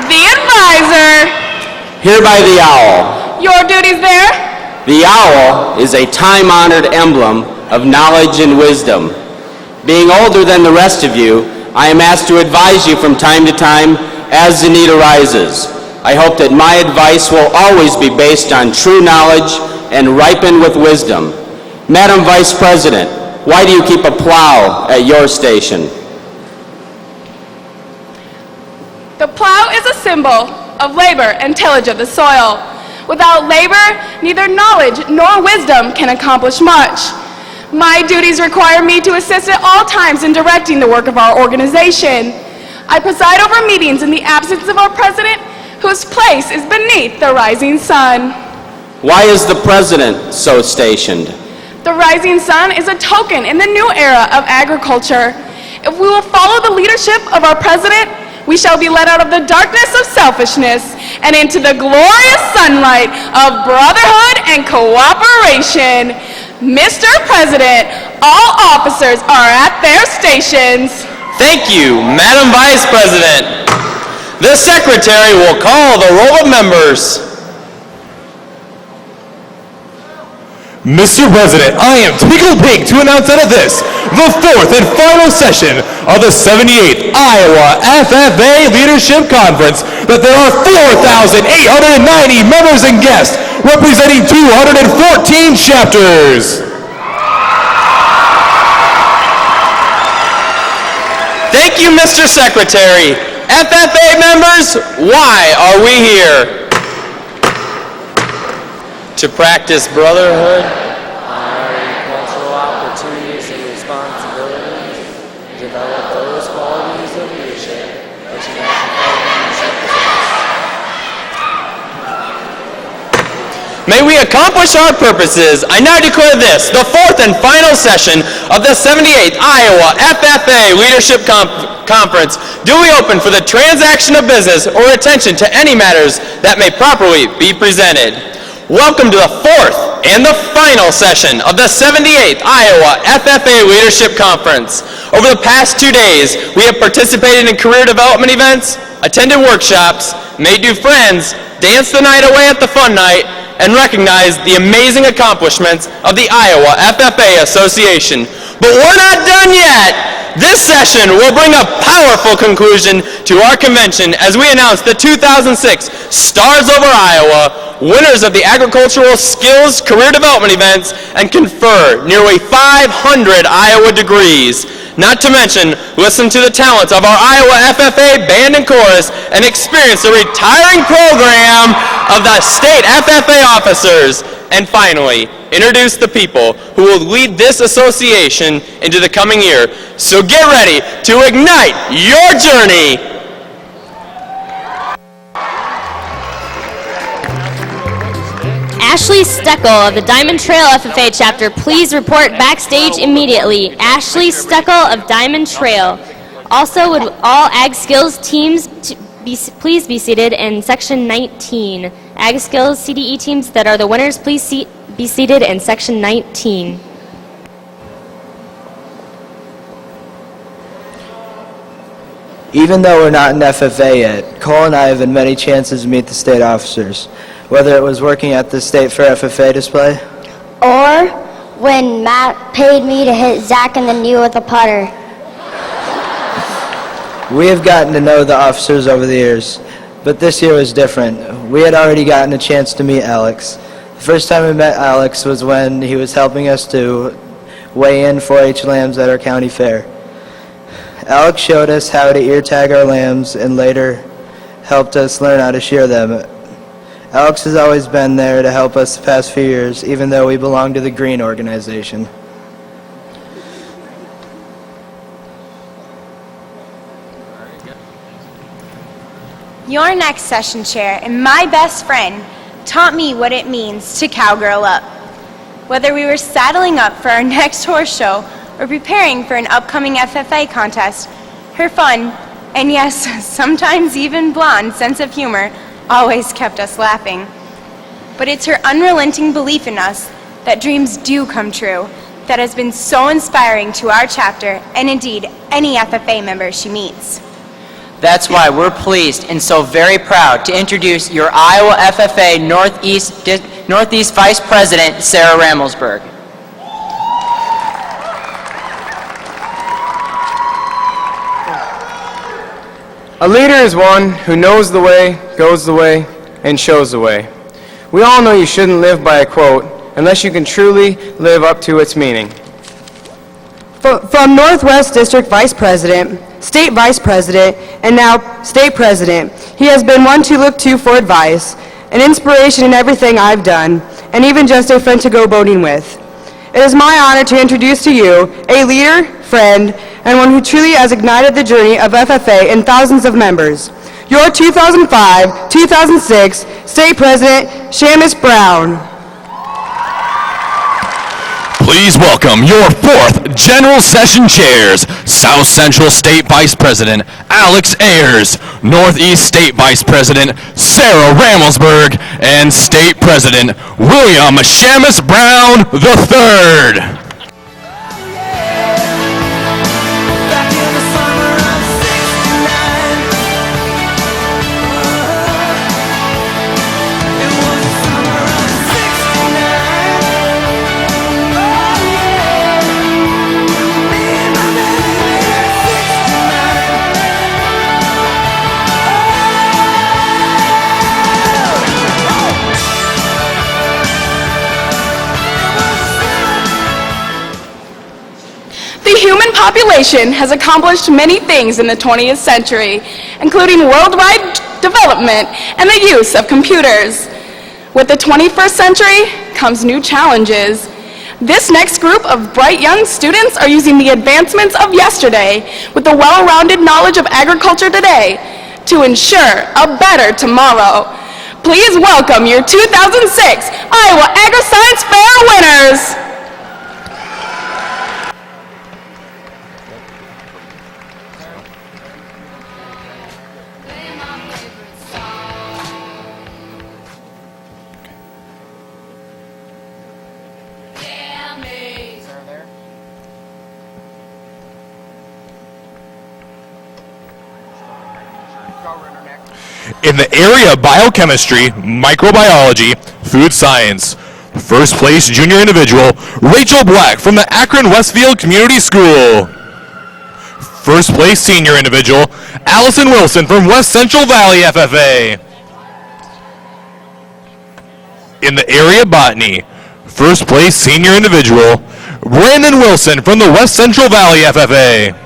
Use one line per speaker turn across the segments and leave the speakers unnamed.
The advisor.
Hereby the owl.
Your duties there.
The owl is a time-honored emblem of knowledge and wisdom. Being older than the rest of you, I am asked to advise you from time to time as the need arises. I hope that my advice will always be based on true knowledge and ripen with wisdom. Madam Vice President, why do you keep a plow at your station?
The plow is a symbol of labor and tillage of the soil. Without labor, neither knowledge nor wisdom can accomplish much. My duties require me to assist at all times in directing the work of our organization. I preside over meetings in the absence of our president, whose place is beneath the rising sun.
Why is the president so stationed?
The rising sun is a token in the new era of agriculture. If we will follow the leadership of our president, we shall be led out of the darkness of selfishness and into the glorious sunlight of brotherhood and cooperation. Mr. President, all officers are at their stations.
Thank you, Madam Vice President. The Secretary will call the roll of members.
Mr. President, I am tickled pink to announce that at this, the fourth and final session of the 78th Iowa FFA Leadership Conference, that there are 4,890 members and guests representing 214 chapters.
Thank you, Mr. Secretary. FFA members, why are we here? To practice brotherhood,
honoring cultural opportunities and responsibilities, develop those qualities of leadership which an FFA membership possesses.
may we accomplish our purposes, I now declare this, the fourth and final session of the 78th Iowa FFA Leadership Conference, duly open for the transaction of business or attention to any matters that may properly be presented. Welcome to the fourth and the final session of the 78th Iowa FFA Leadership Conference. Over the past 2 days, we have participated in career development events, attended workshops, made new friends, danced the night away at the fun night, and recognized the amazing accomplishments of the Iowa FFA Association. But we're not done yet! This session will bring a powerful conclusion to our convention as we announce the 2006 Stars Over Iowa winners of the Agricultural Skills Career Development events and confer nearly 500 Iowa degrees. Not to mention, listen to the talents of our Iowa FFA band and chorus and experience the retiring program of the state FFA officers. And finally, introduce the people who will lead this association into the coming year. So get ready to ignite your journey.
Ashley Steckel of the Diamond Trail FFA chapter, please report backstage immediately. Ashley Steckel of Diamond Trail. Also, would all Ag Skills teams please be seated in section 19. Ag Skills CDE teams that are the winners, please be seated in section 19.
Even though we're not in FFA yet, Cole and I have had many chances to meet the state officers, whether it was working at the State Fair FFA display,
or when Matt paid me to hit Zach in the knee with a putter.
we have gotten to know the officers over the years, but this year was different. We had already gotten a chance to meet Alex. The first time we met Alex was when he was helping us to weigh in 4-H lambs at our county fair. Alex showed us how to ear tag our lambs and later helped us learn how to shear them. Alex has always been there to help us the past few years, even though we belong to the Green organization.
Your next session chair and my best friend taught me what it means to cowgirl up. Whether we were saddling up for our next horse show or preparing for an upcoming FFA contest, her fun, and yes, sometimes even blonde sense of humor always kept us laughing. But it's her unrelenting belief in us that dreams do come true that has been so inspiring to our chapter and indeed any FFA member she meets.
That's why we're pleased and so very proud to introduce your Iowa FFA Northeast Vice President, Sarah Ramelsberg.
A leader is one who knows the way, goes the way, and shows the way. We all know you shouldn't live by a quote unless you can truly live up to its meaning.
From Northwest District Vice President, State Vice President, and now State President, he has been one to look to for advice, an inspiration in everything I've done, and even just a friend to go boating with. It is my honor to introduce to you a leader, friend, and one who truly has ignited the journey of FFA and thousands of members. Your 2005-2006 State President, Shamus Brown.
Please welcome your fourth General Session Chairs, South Central State Vice President Alex Ayers, Northeast State Vice President Sarah Ramelsberg, and State President William Shamus Brown III.
The human population has accomplished many things in the 20th century, including worldwide development and the use of computers. With the 21st century comes new challenges. This next group of bright young students are using the advancements of yesterday with the well-rounded knowledge of agriculture today to ensure a better tomorrow. Please welcome your 2006 Iowa Agri-Science Fair winners.
In the area of biochemistry, microbiology, food science, first place junior individual, Rachel Black from the Akron Westfield Community School. First place senior individual, Allison Wilson from West Central Valley FFA. In the area of botany, first place senior individual, Brandon Wilson from the West Central Valley FFA.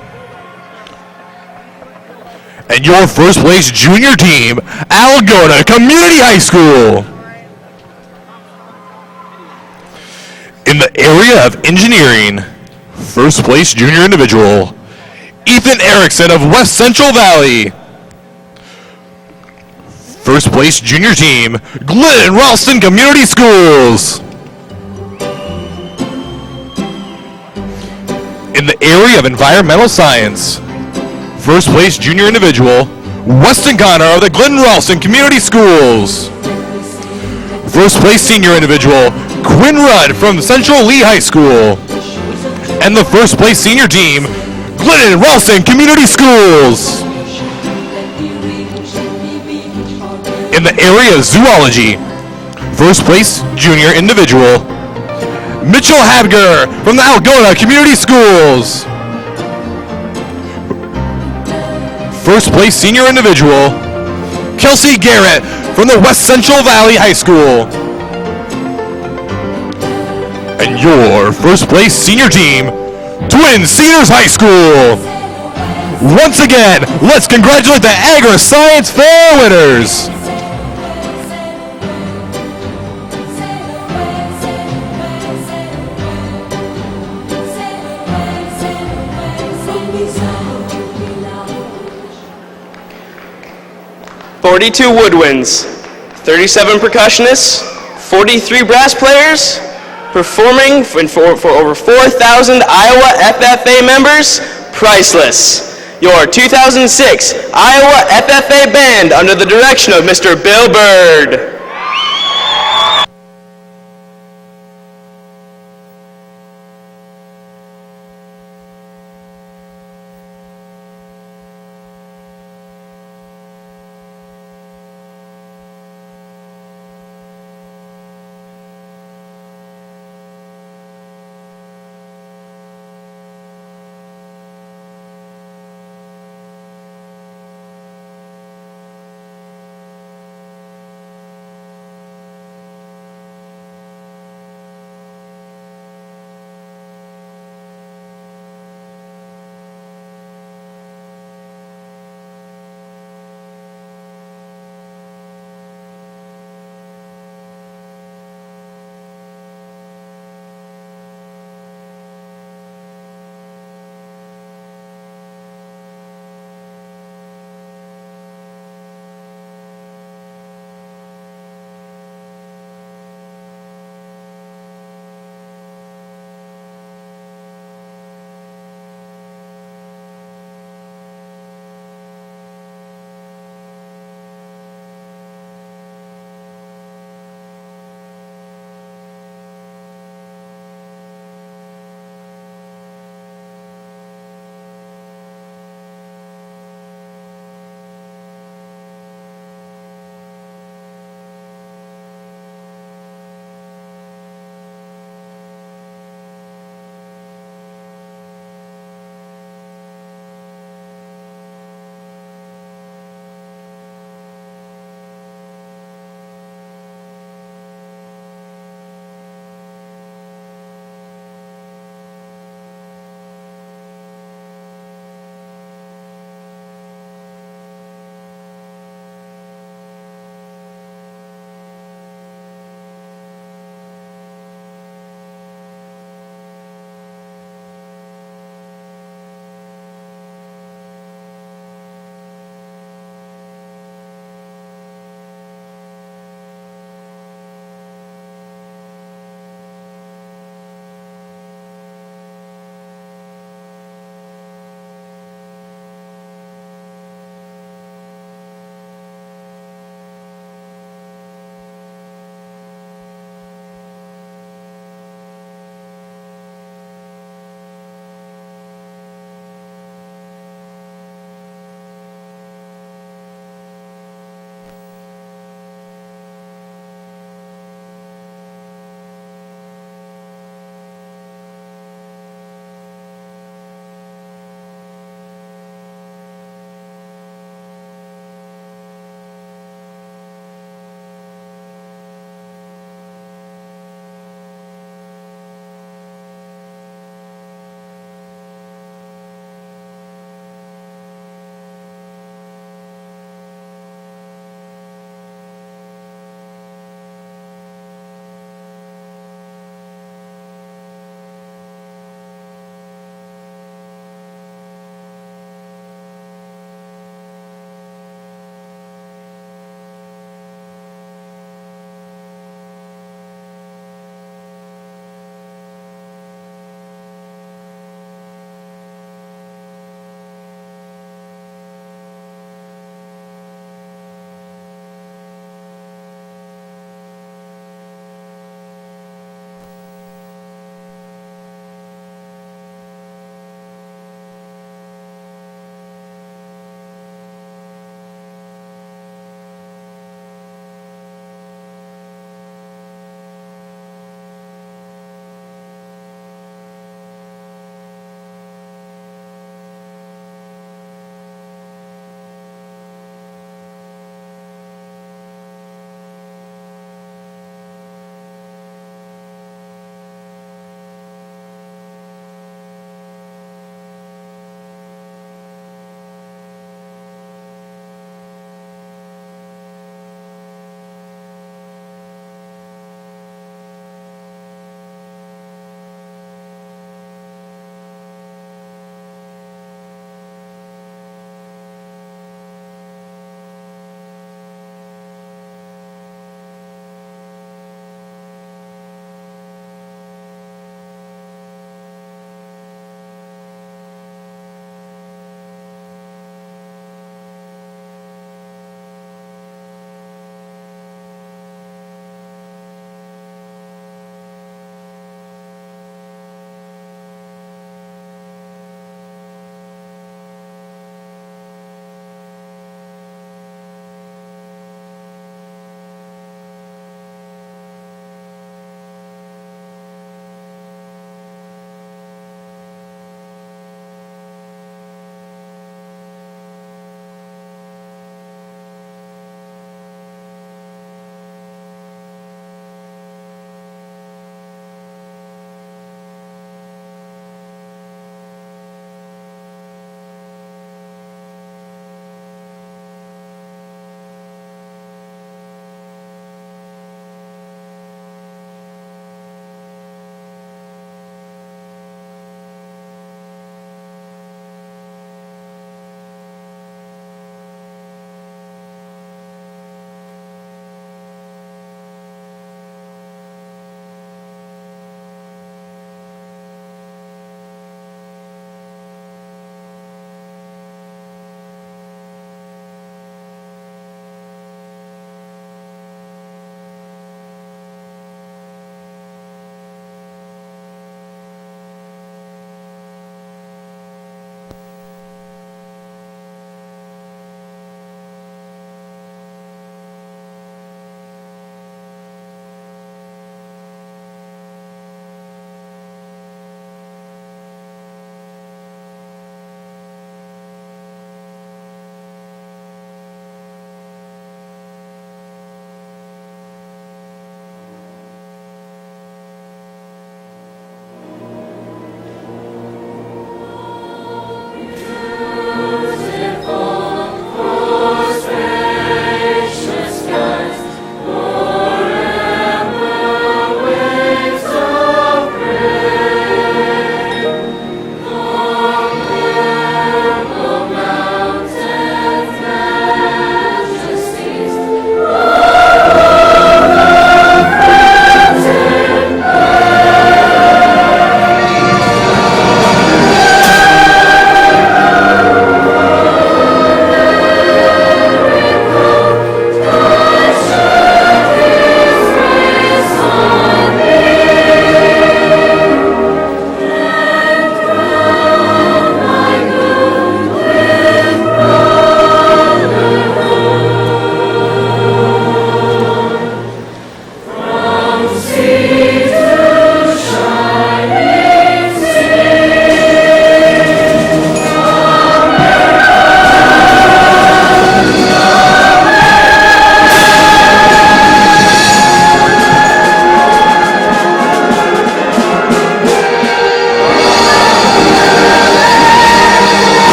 And your first place junior team, Algona Community High School. In the area of engineering, first place junior individual, Ethan Erickson of West Central Valley. First place junior team, Glenn Ralston Community Schools. In the area of environmental science, first place junior individual, Weston Connor of the Glenn Ralston Community Schools. First place senior individual, Quinn Rudd from Central Lee High School. And the first place senior team, Glenn Ralston Community Schools. In the area of zoology, first place junior individual, Mitchell Habger from the Algona Community Schools. First place senior individual, Kelsey Garrett from the West Central Valley High School. And your first place senior team, Twin Cedars High School. Once again, let's congratulate the Agri-Science Fair winners.
"42 woodwinds, 37 percussionists, 43 brass players, performing for over 4,000 Iowa FFA members, priceless. Your 2006 Iowa FFA Band under the direction of Mr. Bill Bird."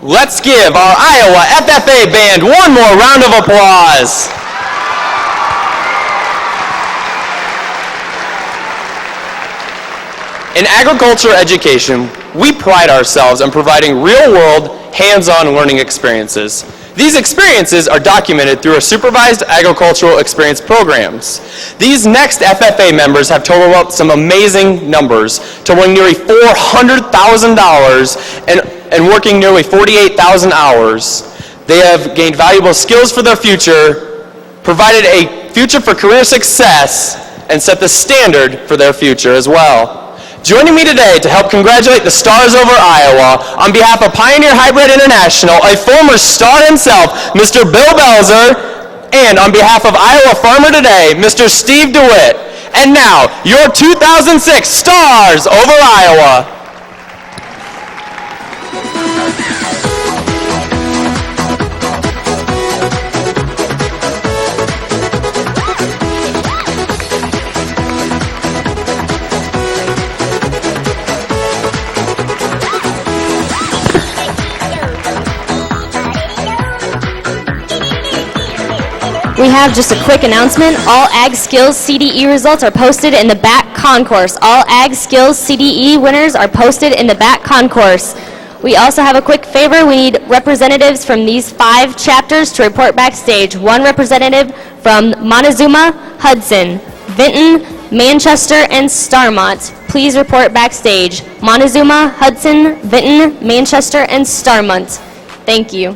Let's give our Iowa FFA band one more round of applause. In agriculture education, we pride ourselves on providing real-world, hands-on learning experiences. These experiences are documented through our supervised agricultural experience programs. These next FFA members have totaled up some amazing numbers, totaling nearly $400,000 and working nearly 48,000 hours. They have gained valuable skills for their future, provided a future for career success, and set the standard for their future as well. Joining me today to help congratulate the Stars over Iowa, on behalf of Pioneer Hybrid International, a former star himself, Mr. Bill Belzer, and on behalf of Iowa Farmer Today, Mr. Steve DeWitt. And now, your 2006 Stars over Iowa.
We have just a quick announcement. All Ag Skills CDE results are posted in the back concourse. All Ag Skills CDE winners are posted in the back concourse. We also have a quick favor. We need representatives from these 5 chapters to report backstage. 1 representative from Montezuma, Hudson, Vinton, Manchester, and Starmont. Please report backstage. Montezuma, Hudson, Vinton, Manchester, and Starmont. Thank you.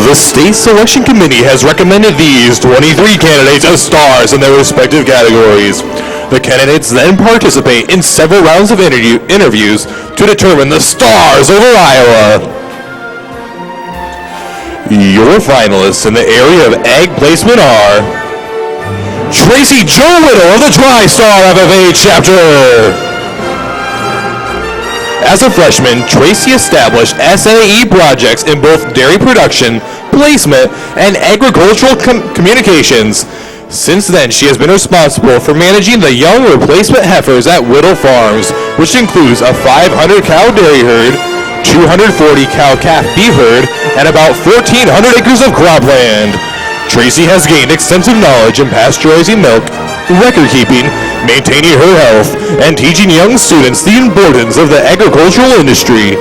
The State Selection Committee has recommended these 23 candidates as stars in their respective categories. The candidates then participate in several rounds of interviews to determine the stars over Iowa. Your finalists in the area of ag placement are Tracy Jo Whittle of the TriStar FFA chapter. As a freshman, Tracy established SAE projects in both dairy production, placement, and agricultural communications. Since then, she has been responsible for managing the young replacement heifers at Whittle Farms, which includes a 500-cow dairy herd, 240-cow calf beef herd, and about 1,400 acres of cropland. Tracy has gained extensive knowledge in pasteurizing milk, record keeping, maintaining her health, and teaching young students the importance of the agricultural industry.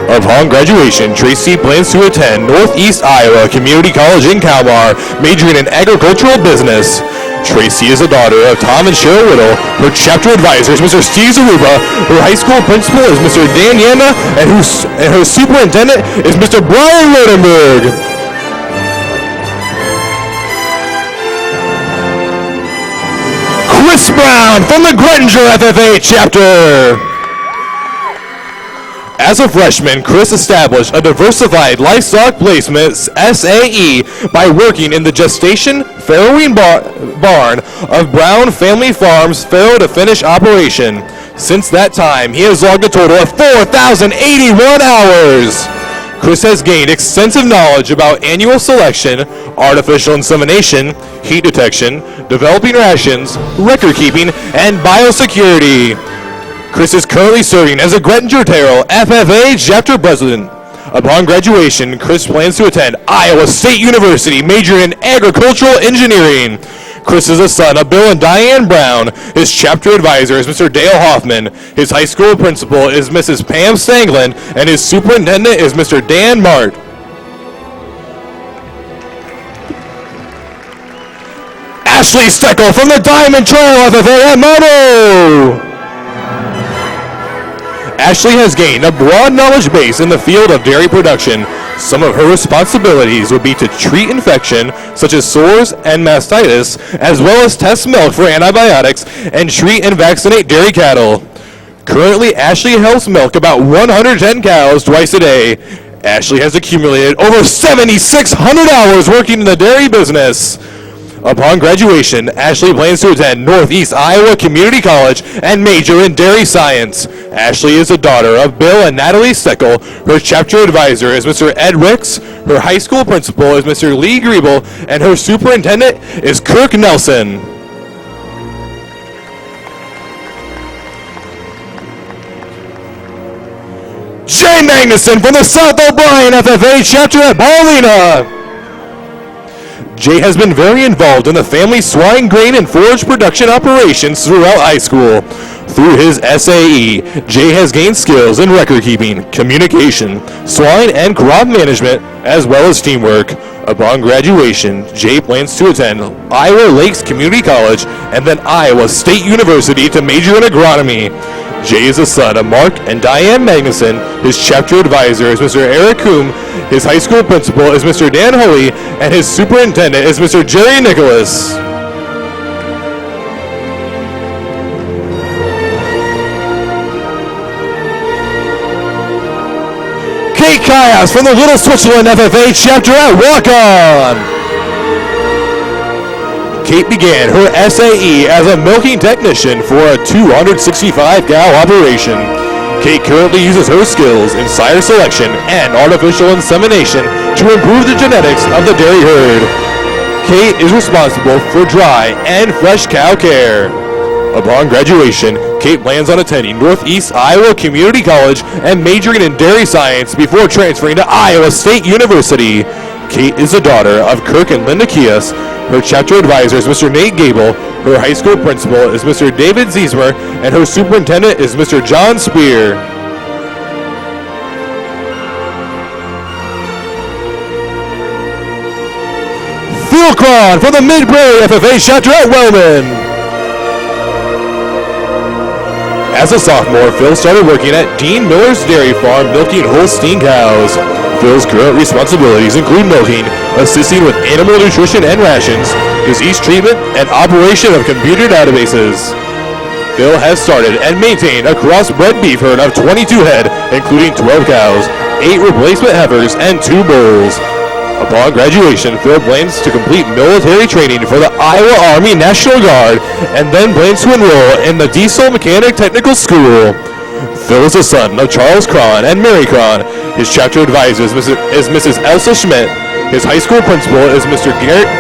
Upon graduation, Tracy plans to attend Northeast Iowa Community College in Kalmar, majoring in agricultural business. Tracy is a daughter of Tom and Cheryl Whittle. Her chapter advisor is Mr. Steve Zaruba. Her high school principal is Mr. Dan Yanda, and her superintendent is Mr. Brian Rodenberg. Chris Brown from the Grettinger FFA chapter. As a freshman, Chris established a diversified livestock placement SAE by working in the gestation farrowing barn of Brown Family Farms farrow to finish operation. Since that time, he has logged a total of 4,081 hours. Chris has gained extensive knowledge about annual selection, artificial insemination, heat detection, developing rations, record keeping, and biosecurity. Chris is currently serving as a Grettinger-Terrell FFA chapter president. Upon graduation, Chris plans to attend Iowa State University, majoring in agricultural engineering. Chris is the son of Bill and Diane Brown. His chapter advisor is Mr. Dale Hoffman. His high school principal is Mrs. Pam Stanglin, and his superintendent is Mr. Dan Mart. Ashley Steckel from the Diamond Trail FFA at Moto. Ashley has gained a broad knowledge base in the field of dairy production. Some of her responsibilities would be to treat infection, such as sores and mastitis, as well as test milk for antibiotics and treat and vaccinate dairy cattle. Currently, Ashley helps milk about 110 cows twice a day. Ashley has accumulated over 7,600 hours working in the dairy business. Upon graduation, Ashley plans to attend Northeast Iowa Community College and major in dairy science. Ashley is the daughter of Bill and Natalie Steckel. Her chapter advisor is Mr. Ed Ricks. Her high school principal is Mr. Lee Griebel, and her superintendent is Kirk Nelson. Jay Magnuson from the South O'Brien FFA chapter at Paulina. Jay has been very involved in the family swine grain and forage production operations throughout high school. Through his SAE, Jay has gained skills in record keeping, communication, swine and crop management, as well as teamwork. Upon graduation, Jay plans to attend Iowa Lakes Community College and then Iowa State University to major in agronomy. Jay is the son of Mark and Diane Magnuson. His chapter advisor is Mr. Eric Coombe. His high school principal is Mr. Dan Hoey, and his superintendent is Mr. Jerry Nicholas. Kate Kayas from the Little Switzerland FFA chapter at Walk-On. Kate began her SAE as a milking technician for a 265-cow operation. Kate currently uses her skills in sire selection and artificial insemination to improve the genetics of the dairy herd. Kate is responsible for dry and fresh cow care. Upon graduation, Kate plans on attending Northeast Iowa Community College and majoring in dairy science before transferring to Iowa State University. Kate is the daughter of Kirk and Linda Kias. Her chapter advisor is Mr. Nate Gable. Her high school principal is Mr. David Ziesmer, and her superintendent is Mr. John Spear. Phil Cron from the Mid-Prairie FFA chapter at Wellman. As a sophomore, Phil started working at Dean Miller's Dairy Farm milking Holstein cows. Phil's current responsibilities include milking, assisting with animal nutrition and rations, disease treatment, and operation of computer databases. Phil has started and maintained a crossbred beef herd of 22 head, including 12 cows, 8 replacement heifers, and 2 bulls. Upon graduation, Phil plans to complete military training for the Iowa Army National Guard and then plans to enroll in the Diesel Mechanic Technical School. Phil is the son of Charles Cron and Mary Cron. His chapter advisor is Mrs. Elsa Schmidt. His high school principal is Mr.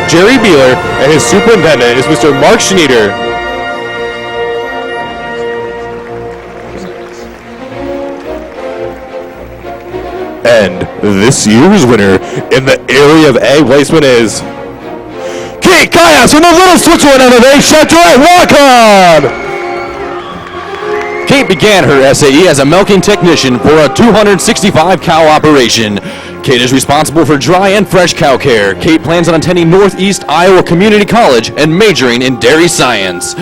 Jerry Beeler, and his superintendent is Mr. Mark Schneider. And this year's winner in the area of egg placement is Kate Kayas from the Little Switzerland FFA chapter at Walk-On.
Kate began her SAE as a milking technician for a 265-cow operation. Kate is responsible for dry and fresh cow care. Kate plans on attending Northeast Iowa Community College and majoring in dairy science.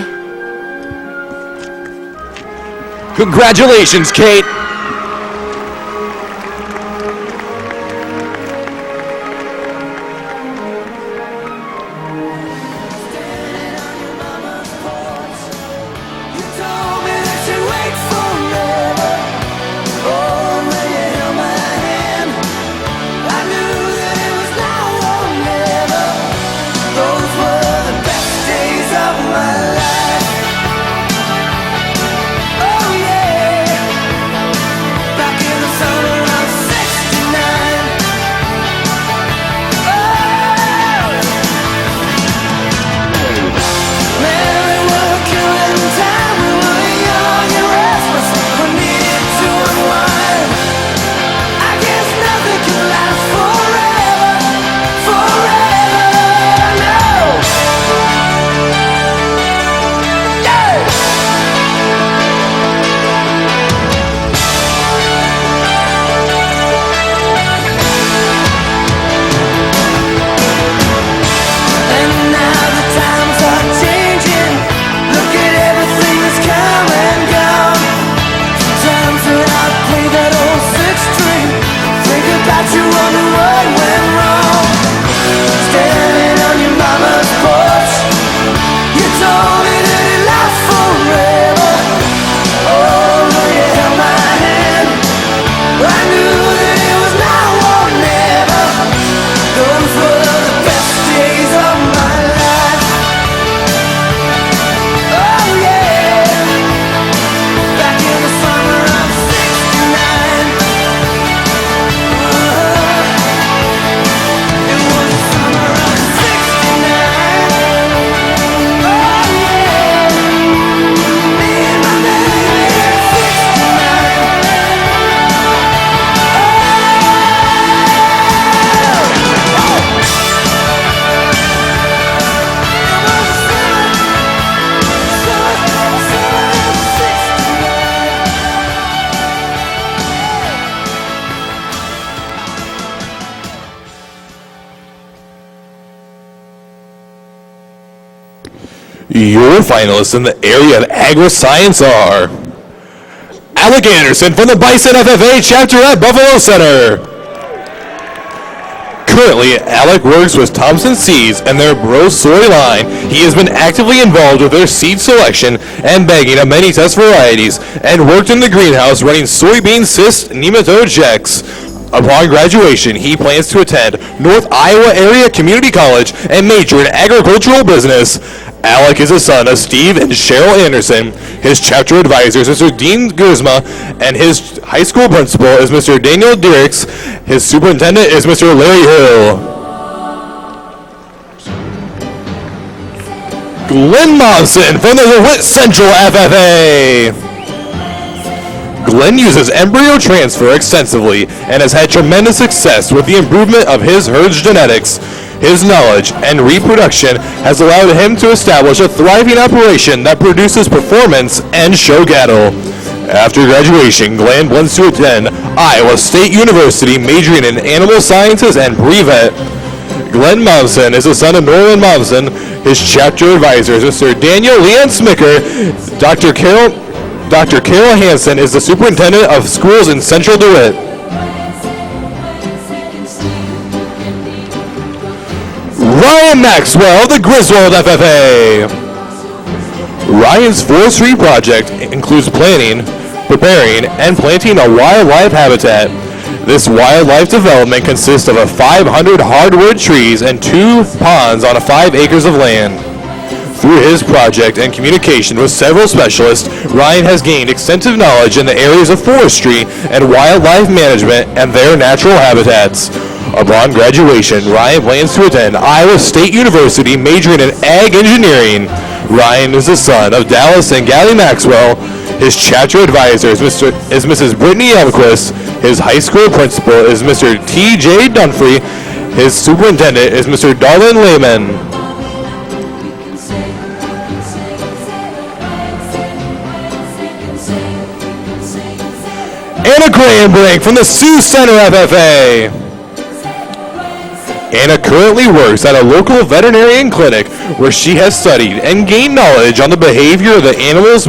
Congratulations, Kate!
Your finalists in the area of agri-science are Alec Anderson from the Bison FFA chapter at Buffalo Center. Currently, Alec works with Thompson Seeds and their Bro Soy line. He has been actively involved with their seed selection and bagging of many test varieties and worked in the greenhouse running soybean cyst nematode checks. Upon graduation, he plans to attend North Iowa Area Community College and major in agricultural business. Alec is the son of Steve and Cheryl Anderson. His chapter advisor is Mr. Dean Guzma, and his high school principal is Mr. Daniel Dirks. His superintendent is Mr. Larry Hill. Glenn Monson from the DeWitt Central FFA. Glenn uses embryo transfer extensively and has had tremendous success with the improvement of his herd's genetics. His knowledge and reproduction has allowed him to establish a thriving operation that produces performance and show cattle. After graduation, Glenn plans to attend Iowa State University, majoring in animal sciences and pre-vet. Glenn Monson is the son of Norman Monson. His chapter advisor is Mr. Daniel Leon Smicker. Dr. Carol Hansen is the superintendent of schools in Central DeWitt. Ryan Maxwell of the Griswold FFA. Ryan's forestry project includes planning, preparing, and planting a wildlife habitat. This wildlife development consists of 500 hardwood trees and 2 ponds on 5 acres of land. Through his project and communication with several specialists, Ryan has gained extensive knowledge in the areas of forestry and wildlife management and their natural habitats. Upon graduation, Ryan plans to attend Iowa State University, majoring in ag engineering. Ryan is the son of Dallas and Gally Maxwell. His chapter advisor is Mrs. Brittany Elmquist. His high school principal is Mr. T.J. Dunphy. His superintendent is Mr. Darlin Lehman. Anna Graham from the Sioux Center FFA. Anna currently works at a local veterinarian clinic where she has studied and gained knowledge on the behavior of the animals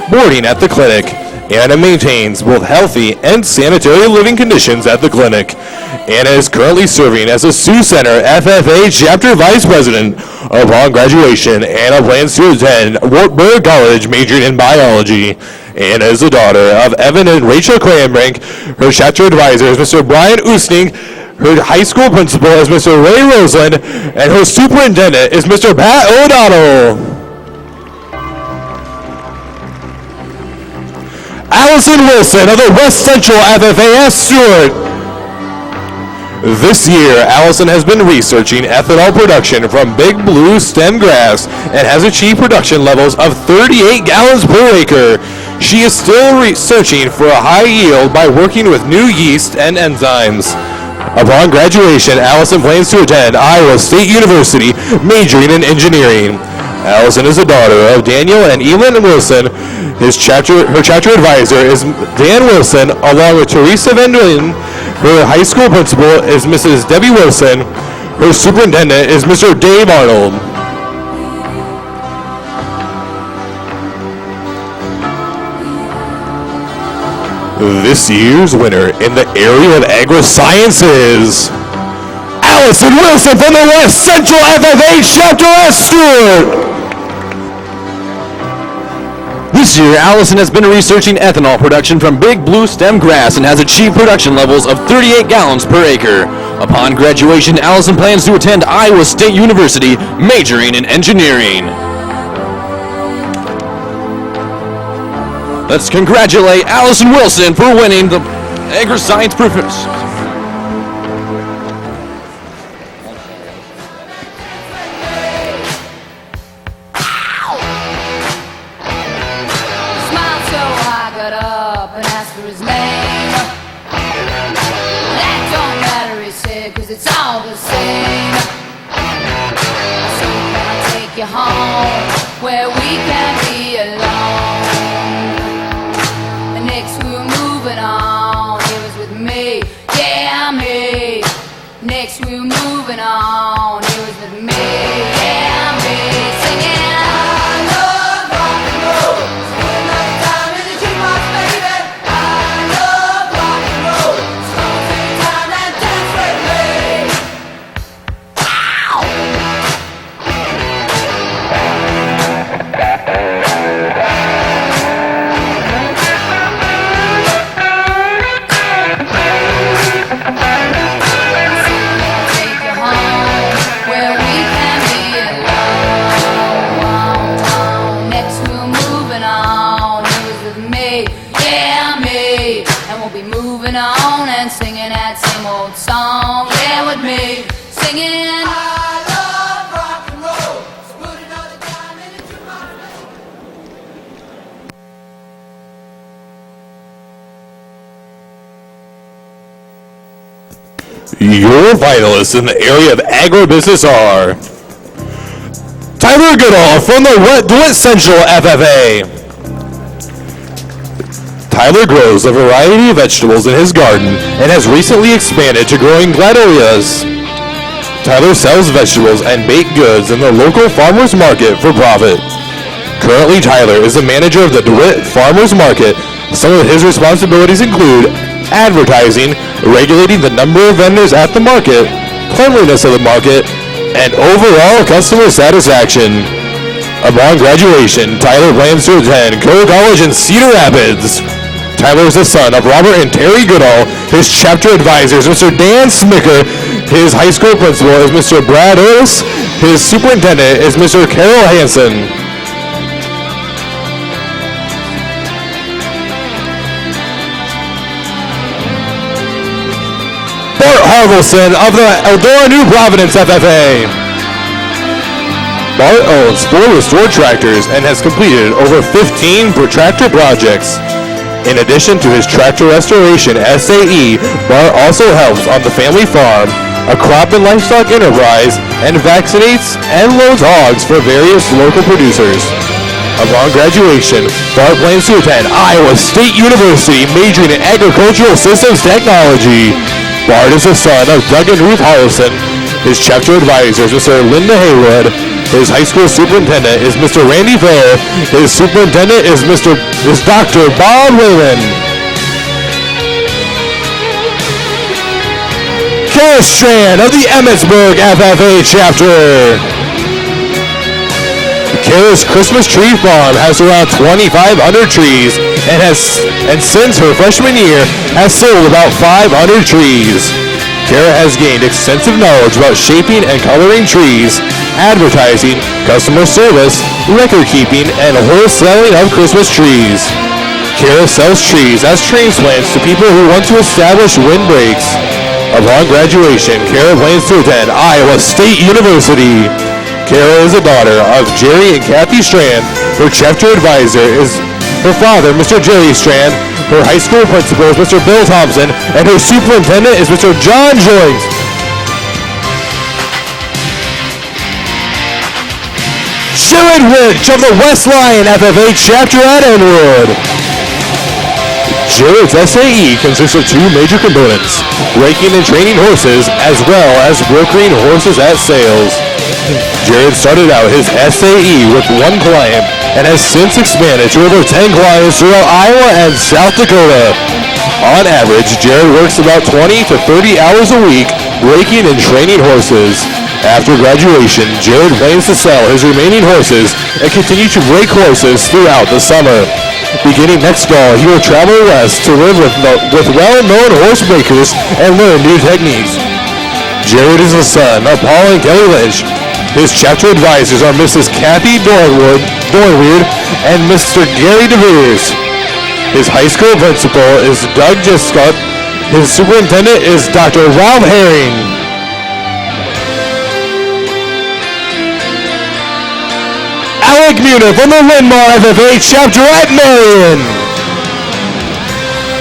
boarding at the clinic. Anna maintains both healthy and sanitary living conditions at the clinic. Anna is currently serving as a Sioux Center FFA chapter vice president. Upon graduation, Anna plans to attend Wartburg College, majoring in biology. Anna is the daughter of Evan and Rachel Cranbrink. Her chapter advisor is Mr. Brian Oosting. Her high school principal is Mr. Ray Roseland, and her superintendent is Mr. Pat O'Donnell. Allison Wilson of the West Central FFA Stewart. This year, Allison has been researching ethanol production from Big Blue stem grass and has achieved production levels of 38 gallons per acre. She is still researching for a high yield by working with new yeast and enzymes. Upon graduation, Allison plans to attend Iowa State University, majoring in engineering. Allison is the daughter of Daniel and Elin Wilson. Her chapter advisor is Dan Wilson, along with Teresa Van Duylen. Her high school principal is Mrs. Debbie Wilson. Her superintendent is Mr. Dave Arnold. This year's winner in the area of agri-science is Allison Wilson from the West Central FFA Chapter S. Stewart.
This year, Allison has been researching ethanol production from Big Blue stem grass and has achieved production levels of 38 gallons per acre. Upon graduation, Allison plans to attend Iowa State University, majoring in engineering. Let's congratulate Allison Wilson for winning the Agri-Science Professor.
Smiled so I got up and asked for his name. That don't matter, he said, 'cause it's all the same. So can I take you home where we can be alone? And next we were moving on, he was with me, yeah, me. Next we were moving on, he was with me, yeah, me. Singing. on and singing that same old song. Yeah, with me, singing. I love rock and roll. So put another diamond into my
Your finalists in the area of agribusiness are Tyler Goodall from the DeWitt Central FFA. Tyler grows a variety of vegetables in his garden and has recently expanded to growing gladolias. Tyler sells vegetables and baked goods in the local farmers market for profit. Currently, Tyler is the manager of the DeWitt Farmers Market. Some of his responsibilities include advertising, regulating the number of vendors at the market, cleanliness of the market, and overall customer satisfaction. Upon graduation, Tyler plans to attend Kerr College in Cedar Rapids. Tyler is the son of Robert and Terry Goodall. His chapter advisor is Mr. Dan Smicker. His high school principal is Mr. Brad Earls. His superintendent is Mr. Carol Hansen. Bart Harvelson of the Eldora New Providence FFA. Bart owns 4 restored tractors and has completed over 15 tractor projects. In addition to his tractor restoration SAE, Bart also helps on the family farm, a crop and livestock enterprise, and vaccinates and loads hogs for various local producers. Upon graduation, Bart plans to attend Iowa State University, majoring in agricultural systems technology. Bart is the son of Doug and Ruth Harrison. His chapter advisors are Mr. Linda Haywood. His high school superintendent is Mr. Randy Fair. His superintendent is Dr. Bob Whalen. Kara Strand of the Emmitsburg FFA chapter. Kara's Christmas Tree Farm has around 2,500 trees and since her freshman year has sold about 500 trees. Kara has gained extensive knowledge about shaping and coloring trees, advertising, customer service, record keeping, and wholesaling of Christmas trees. Kara sells trees as transplants to people who want to establish windbreaks. Upon graduation, Kara plans to attend Iowa State University. Kara is the daughter of Jerry and Kathy Strand. Her chapter advisor is her father, Mr. Jerry Strand. Her high school principal is Mr. Bill Thompson, and her superintendent is Mr. John Joyce. Jared Rich of the West Lion FFA chapter at Enwood. Jared's SAE consists of 2 major components, breaking and training horses, as well as brokering horses at sales. Jared started out his SAE with 1 client and has since expanded to over 10 clients throughout Iowa and South Dakota. On average, Jared works about 20 to 30 hours a week breaking and training horses. After graduation, Jared plans to sell his remaining horses and continue to break horses throughout the summer. Beginning next fall, he will travel west to live with well-known horse breakers and learn new techniques. Jared is the son of Paul and Kelly Lynch. His chapter advisors are Mrs. Kathy Dornweird and Mr. Gary DeVeers. His high school principal is Doug Giscott. His superintendent is Dr. Ralph Herring. Alec Muner from the Linmar FFA chapter at Marion.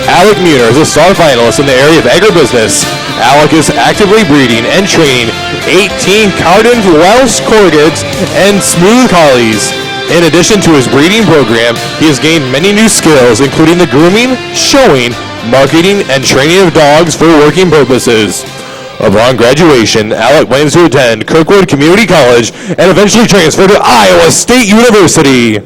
Alec Muner is a star finalist in the area of agribusiness. Alec is actively breeding and training 18 Cardin Welsh Corgans and Smooth Collies. In addition to his breeding program, he has gained many new skills, including the grooming, showing, marketing, and training of dogs for working purposes. Upon graduation, Alec plans to attend Kirkwood Community College and eventually transfer to Iowa State University.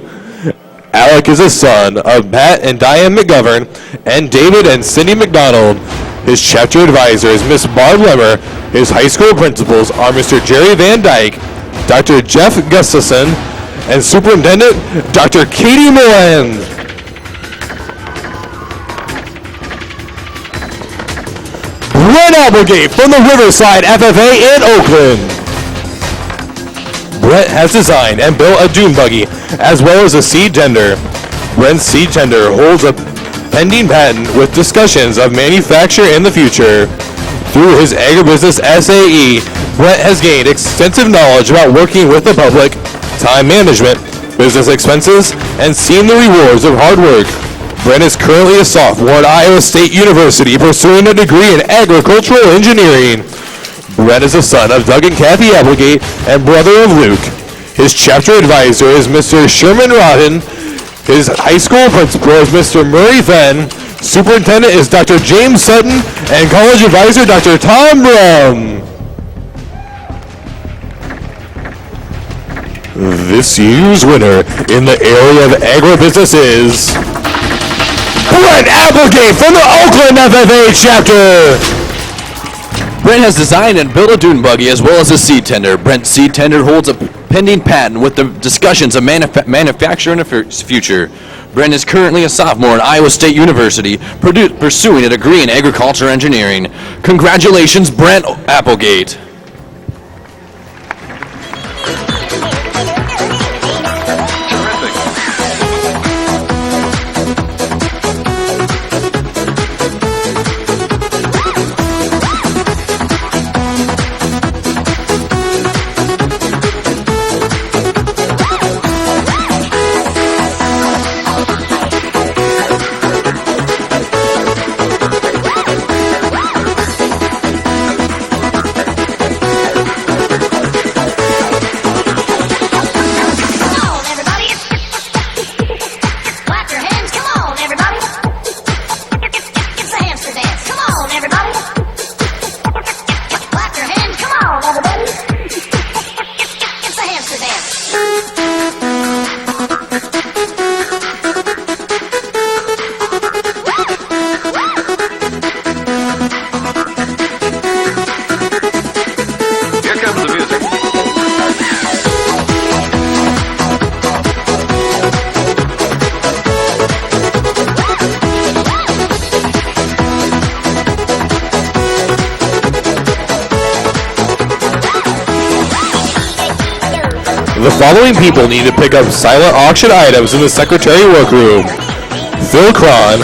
Alec is the son of Pat and Diane McGovern and David and Cindy McDonald. His chapter advisor is Miss Barb Lemmer. His high school principals are Mr. Jerry Van Dyke, Dr. Jeff Gustafson, and Superintendent Dr. Katie Moran. Brent Applegate from the Riverside FFA in Oakland. Brent has designed and built a dune buggy as well as a seed tender. Brent's seed tender holds a pending patent with discussions of manufacture in the future. Through his agribusiness SAE, Brent has gained extensive knowledge about working with the public, time management, business expenses, and seen the rewards of hard work. Brent is currently a sophomore at Iowa State University pursuing a degree in agricultural engineering. Brent is the son of Doug and Kathy Applegate and brother of Luke. His chapter advisor is Mr. Sherman Rodden. His high school principal is Mr. Murray Fenn. Superintendent is Dr. James Sutton, and college advisor Dr. Tom Brown. This year's winner in the area of agribusiness is Brent Applegate from the Oakland FFA chapter.
Brent has designed and built a dune buggy as well as a seed tender. Brent Seed Tender holds a pending patent with the discussions of manufacture in the future. Brent is currently a sophomore at Iowa State University, pursuing a degree in agriculture engineering. Congratulations, Brent Applegate.
The following people need to pick up silent auction items in the secretary workroom: Phil Cron,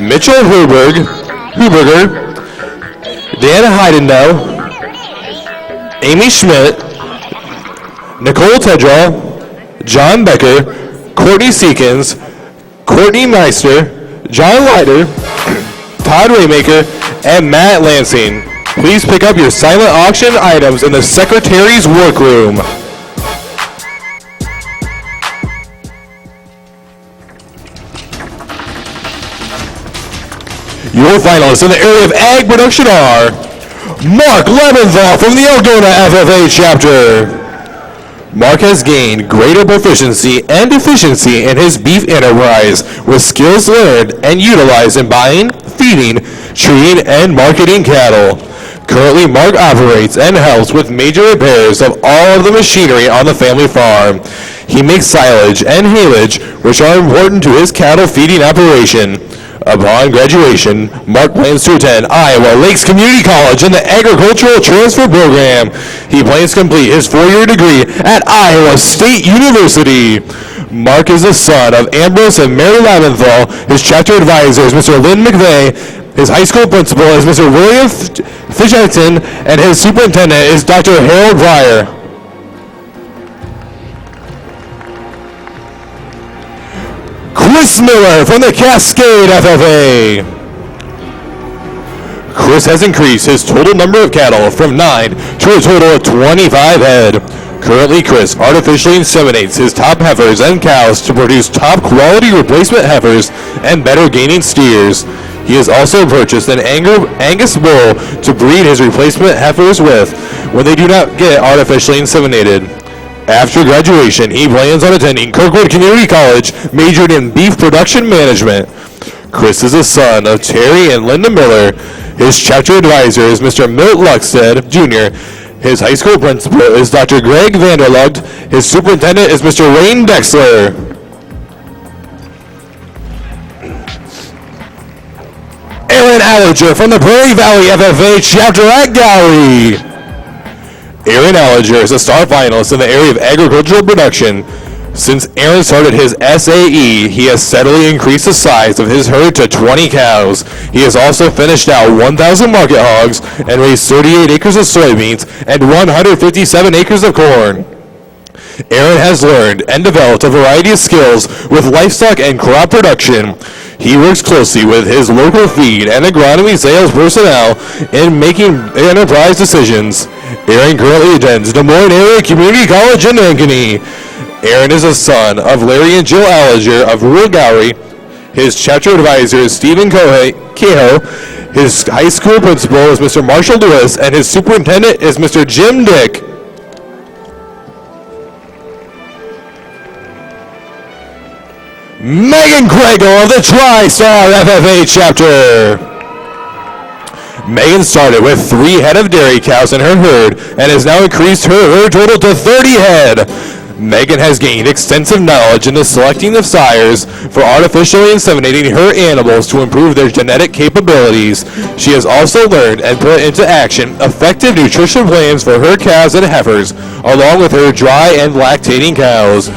Mitchell Huberger, Dan Heidendale, Amy Schmidt, Nicole Tedral, John Becker, Courtney Seekins, Courtney Meister, John Leiter, Todd Raymaker, and Matt Lansing. Please pick up your silent auction items in the secretary's workroom. Your finalists in the area of ag production are Mark Leventhal from the Algona FFA chapter. Mark has gained greater proficiency and efficiency in his beef enterprise with skills learned and utilized in buying, feeding, treating, and marketing cattle. Currently, Mark operates and helps with major repairs of all of the machinery on the family farm. He makes silage and haylage, which are important to his cattle feeding operation. Upon graduation, Mark plans to attend Iowa Lakes Community College in the Agricultural Transfer Program. He plans to complete his 4-year degree at Iowa State University. Mark is the son of Ambrose and Mary Leventhal. His chapter advisor is Mr. Lynn McVeigh. His high school principal is Mr. William Fishington, and his superintendent is Dr. Harold Breyer. Chris Miller from the Cascade FFA. Chris has increased his total number of cattle from 9 to a total of 25 head. Currently, Chris artificially inseminates his top heifers and cows to produce top quality replacement heifers and better gaining steers. He has also purchased an Angus bull to breed his replacement heifers with when they do not get artificially inseminated. After graduation, he plans on attending Kirkwood Community College, majored in beef production management. Chris is the son of Terry and Linda Miller. His chapter advisor is Mr. Milt Luckstead, Jr. His high school principal is Dr. Greg Vanderlugt. His superintendent is Mr. Wayne Dexler. Aaron Allerger from the Prairie Valley FFA chapter at Gowrie. Aaron Allerger is a star finalist in the area of agricultural production. Since Aaron started his SAE, he has steadily increased the size of his herd to 20 cows. He has also finished out 1,000 market hogs and raised 38 acres of soybeans and 157 acres of corn. Aaron has learned and developed a variety of skills with livestock and crop production. He works closely with his local feed and agronomy sales personnel in making enterprise decisions. Aaron currently attends Des Moines Area Community College in Ankeny. Aaron is a son of Larry and Jill Alliger of rural Gowrie. His chapter advisor is Stephen Cahill. His high school principal is Mr. Marshall Lewis, and his superintendent is Mr. Jim Dick. Megan Craigle of the Tri-Star FFA chapter. Megan started with 3 head of dairy cows in her herd and has now increased her herd total to 30 head. Megan has gained extensive knowledge in the selecting of sires for artificially inseminating her animals to improve their genetic capabilities. She has also learned and put into action effective nutrition plans for her cows and heifers, along with her dry and lactating cows.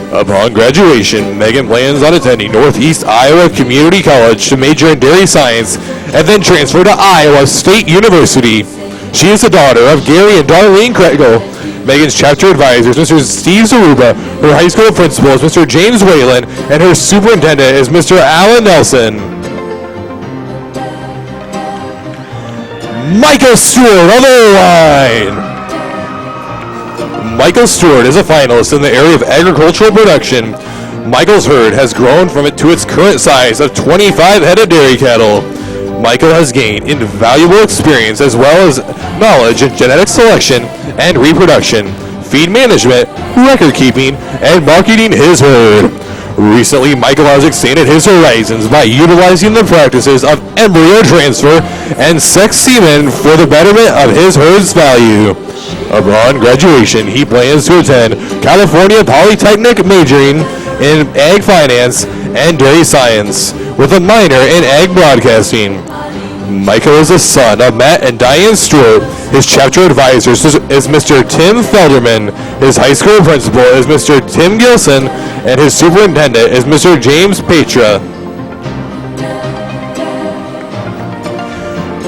Upon graduation, Megan plans on attending Northeast Iowa Community College to major in dairy science and then transfer to Iowa State University. She is the daughter of Gary and Darlene Craigle. Megan's chapter advisor is Mr. Steve Zaruba, her high school principal is Mr. James Whalen, and her superintendent is Mr. Alan Nelson. Michael Stewart on the line. Michael Stewart is a finalist in the area of agricultural production. Michael's herd has grown from it to its current size of 25 head of dairy cattle. Michael has gained invaluable experience as well as knowledge in genetic selection and reproduction, feed management, record keeping, and marketing his herd. Recently, Michael has expanded his horizons by utilizing the practices of embryo transfer and sex semen for the betterment of his herd's value. Upon graduation, he plans to attend California Polytechnic majoring in ag finance and dairy science with a minor in ag broadcasting. Michael is the son of Matt and Diane Stewart. His chapter advisor is Mr. Tim Felderman. His high school principal is Mr. Tim Gilson, and his superintendent is Mr. James Petra.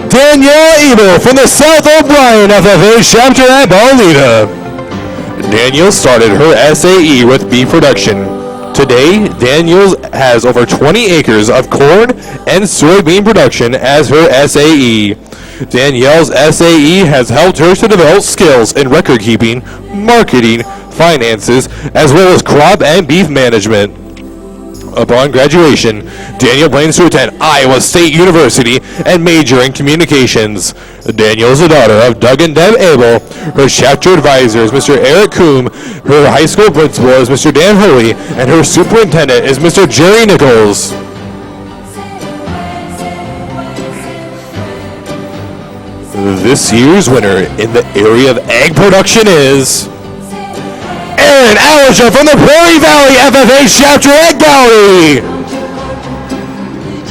Danielle Ebel from the South O'Brien FFA chapter at Paulina. Danielle started her SAE with beef production. Today, Danielle has over 20 acres of corn and soybean production as her SAE. Danielle's SAE has helped her to develop skills in record keeping, marketing, finances, as well as crop and beef management. Upon graduation, Danielle plans to attend Iowa State University and major in communications. Danielle is the daughter of Doug and Deb Abel. Her chapter advisor is Mr. Eric Coombe. Her high school principal is Mr. Dan Hurley, and her superintendent is Mr. Jerry Nichols. This year's winner in the area of ag production is Aaron Alliger from the Prairie Valley FFA chapter at Gowrie.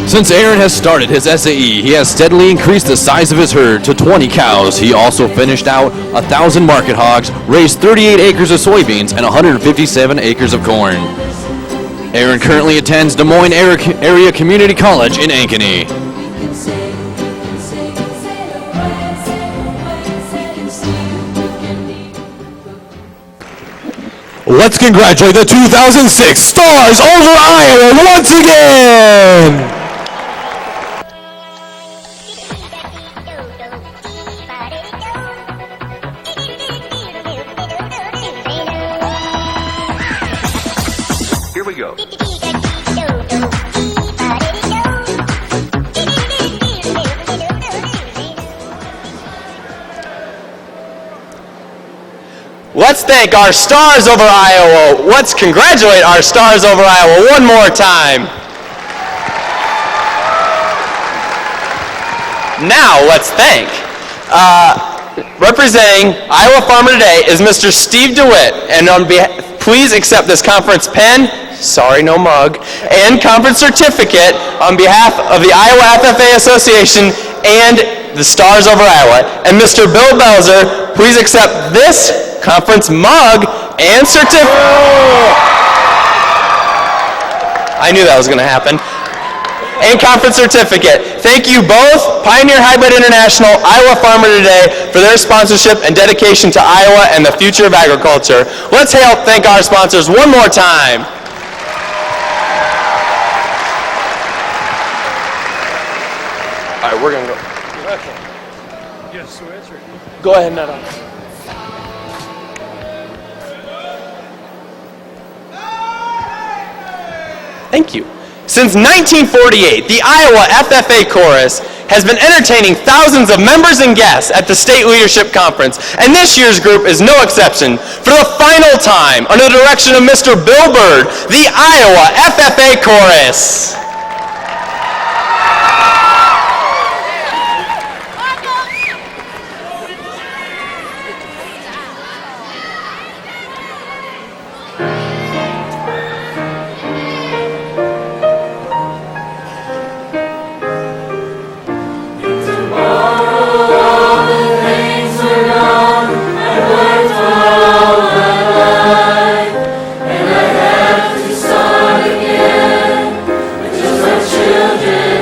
Since Aaron has started his SAE, he has steadily increased the size of his herd to 20 cows. He also finished out 1,000 market hogs, raised 38 acres of soybeans, and 157 acres of corn. Aaron currently attends Des Moines Area Community College in Ankeny.
Let's congratulate the 2006 Stars over Iowa once again!
Here we go.
Let's thank our Stars over Iowa. Let's congratulate our Stars over Iowa one more time. Now let's thank. Representing Iowa Farmer Today is Mr. Steve DeWitt, and please accept this conference pen, sorry no mug, and conference certificate on behalf of the Iowa FFA Association and the Stars over Iowa. And Mr. Bill Belzer, please accept this conference mug and I knew that was going to happen. And conference certificate. Thank you both, Pioneer Hybrid International, Iowa Farmer Today, for their sponsorship and dedication to Iowa and the future of agriculture. Let's thank our sponsors one more time. All right, we're going to go. Okay. Yes, so answer it. Go ahead, Netta. Thank you. Since 1948, the Iowa FFA Chorus has been entertaining thousands of members and guests at the State Leadership Conference, and this year's group is no exception. For the final time, under the direction of Mr. Bill Bird, the Iowa FFA Chorus.
Still today.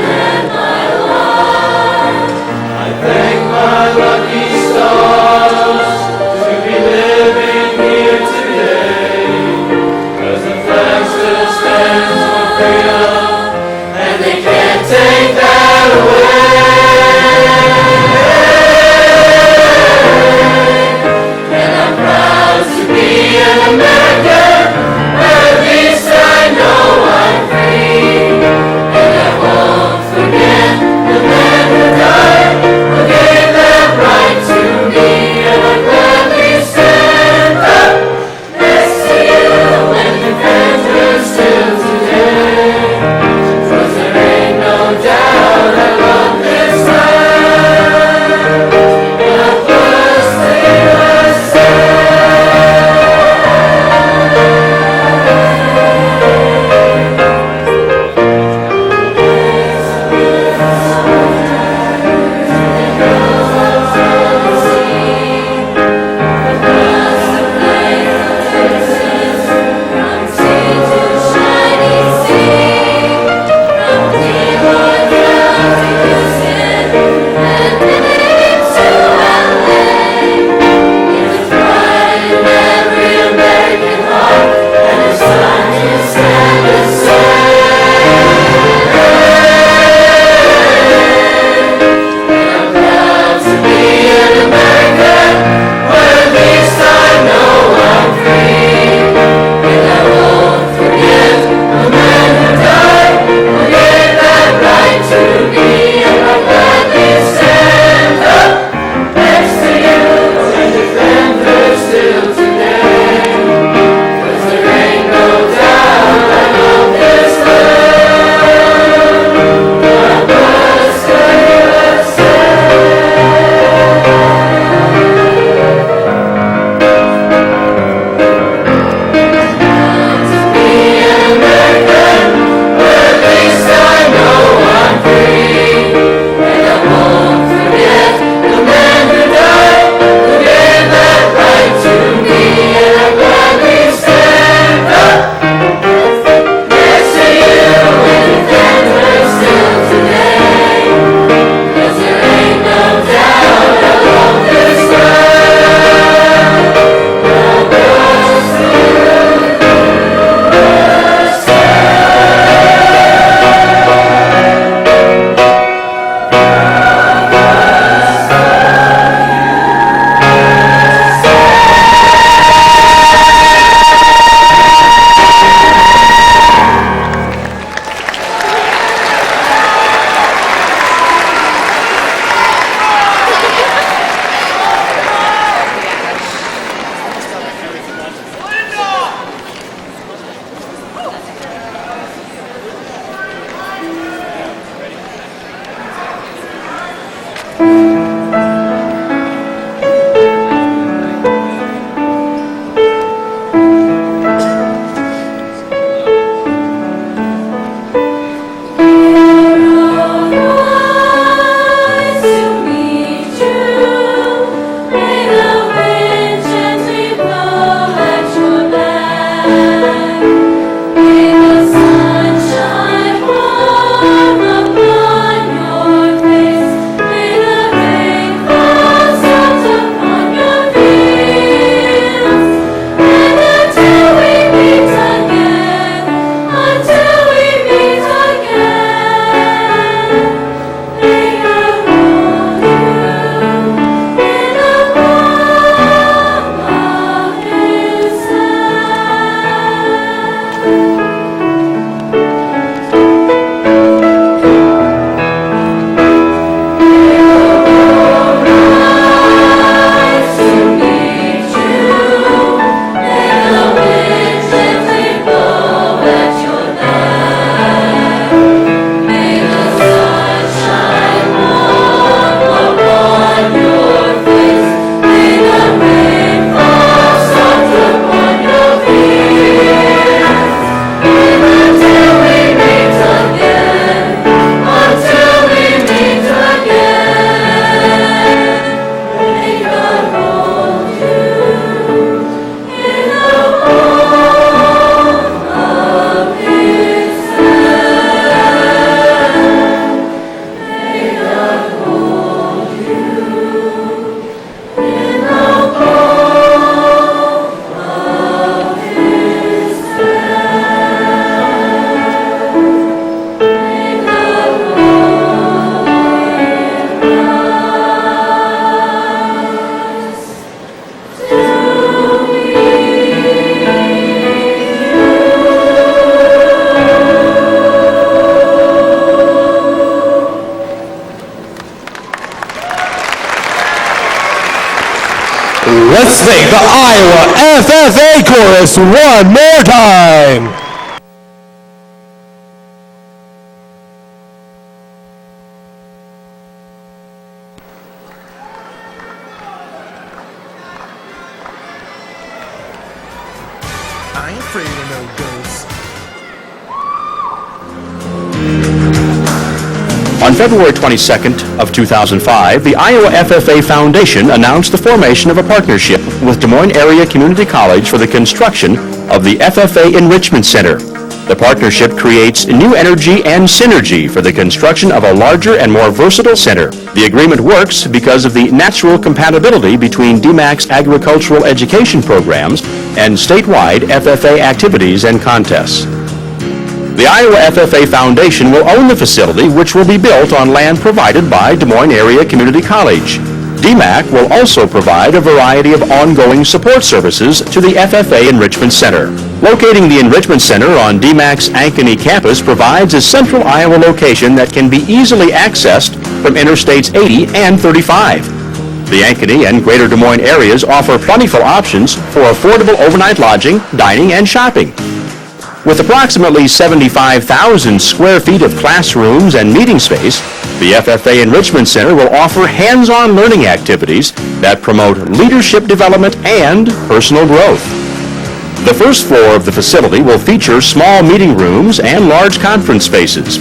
Let's thank the Iowa FFA Chorus one more time.
I ain't afraid of no ghosts.
On February 22nd of 2005, the Iowa FFA Foundation announced the formation of a partnership with Des Moines Area Community College for the construction of the FFA Enrichment Center. The partnership creates new energy and synergy for the construction of a larger and more versatile center. The agreement works because of the natural compatibility between DMAC's agricultural education programs and statewide FFA activities and contests. The Iowa FFA Foundation will own the facility, which will be built on land provided by Des Moines Area Community College. DMAC will also provide a variety of ongoing support services to the FFA Enrichment Center. Locating the Enrichment Center on DMAC's Ankeny campus provides a central Iowa location that can be easily accessed from Interstates 80 and 35. The Ankeny and Greater Des Moines areas offer plentiful options for affordable overnight lodging, dining, and shopping. With approximately 75,000 square feet of classrooms and meeting space, the FFA Enrichment Center will offer hands-on learning activities that promote leadership development and personal growth. The first floor of the facility will feature small meeting rooms and large conference spaces.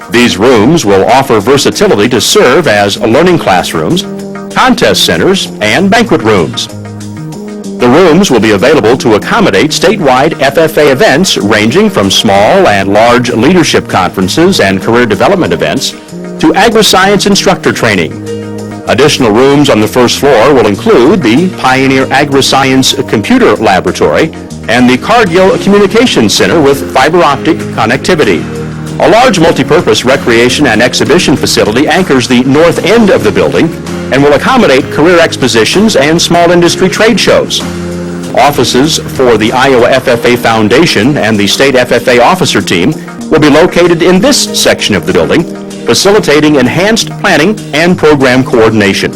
These rooms will offer versatility to serve as learning classrooms, contest centers, and banquet rooms. The rooms will be available to accommodate statewide FFA events ranging from small and large leadership conferences and career development events to agri-science instructor training. Additional rooms on the first floor will include the Pioneer Agri-Science Computer Laboratory and the Cargill Communications Center with fiber optic connectivity. A large multipurpose recreation and exhibition facility anchors the north end of the building and will accommodate career expositions and small industry trade shows. Offices for the Iowa FFA Foundation and the State FFA Officer Team will be located in this section of the building, facilitating enhanced planning and program coordination.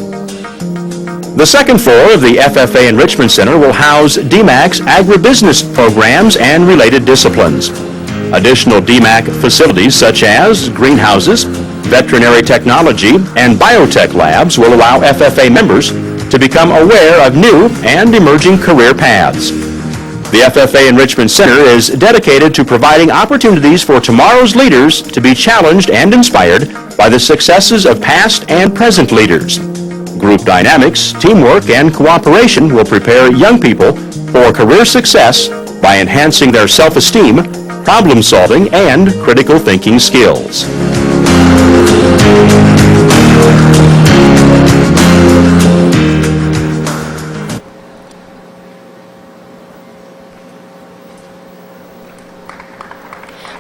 The second floor of the FFA Enrichment Center will house DMAC's agribusiness programs and related disciplines. Additional DMAC facilities such as greenhouses, veterinary technology, and biotech labs will allow FFA members to become aware of new and emerging career paths. The FFA Enrichment Center is dedicated to providing opportunities for tomorrow's leaders to be challenged and inspired by the successes of past and present leaders. Group dynamics, teamwork, and cooperation will prepare young people for career success by enhancing their self-esteem, problem-solving, and critical thinking skills.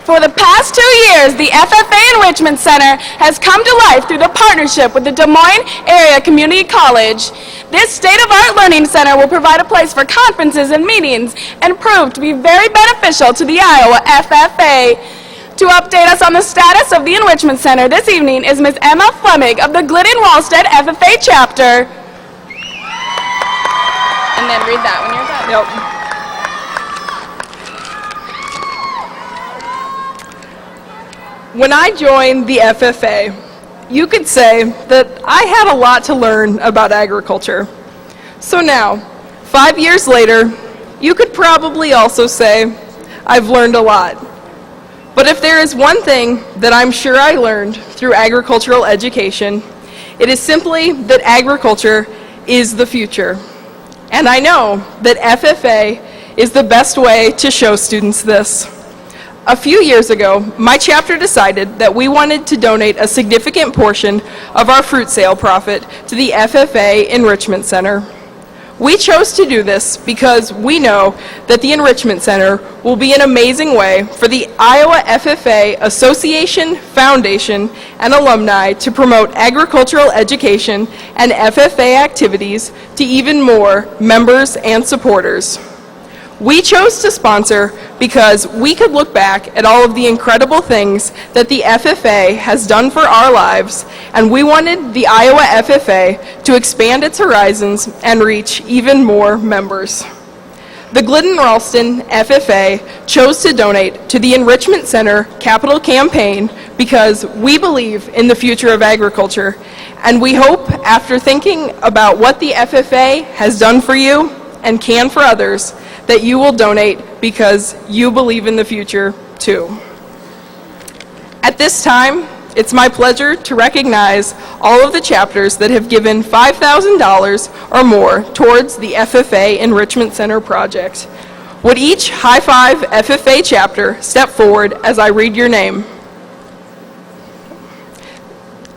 For the past 2 years, the FFA Enrichment Center has come to life through the partnership with the Des Moines Area Community College. This state-of-art learning center will provide a place for conferences and meetings and prove to be very beneficial to the Iowa FFA. To update us on the status of the Enrichment Center this evening is Ms. Emma Fleming of the Glidden-Wallstead FFA chapter. And then read that when you're done.
Yep. When I joined the FFA, you could say that I had a lot to learn about agriculture. So now, 5 years later, you could probably also say I've learned a lot. But if there is one thing that I'm sure I learned through agricultural education, it is simply that agriculture is the future. And I know that FFA is the best way to show students this. A few years ago, my chapter decided that we wanted to donate a significant portion of our fruit sale profit to the FFA Enrichment Center. We chose to do this because we know that the Enrichment Center will be an amazing way for the Iowa FFA Association, Foundation, and alumni to promote agricultural education and FFA activities to even more members and supporters. We chose to sponsor because we could look back at all of the incredible things that the FFA has done for our lives, and we wanted the Iowa FFA to expand its horizons and reach even more members. The Glidden-Ralston FFA chose to donate to the Enrichment Center Capital Campaign because we believe in the future of agriculture, and we hope, after thinking about what the FFA has done for you and can for others, that you will donate because you believe in the future too. At this time, it's my pleasure to recognize all of the chapters that have given $5,000 or more towards the FFA Enrichment Center project. Would each High Five FFA chapter step forward as I read your name?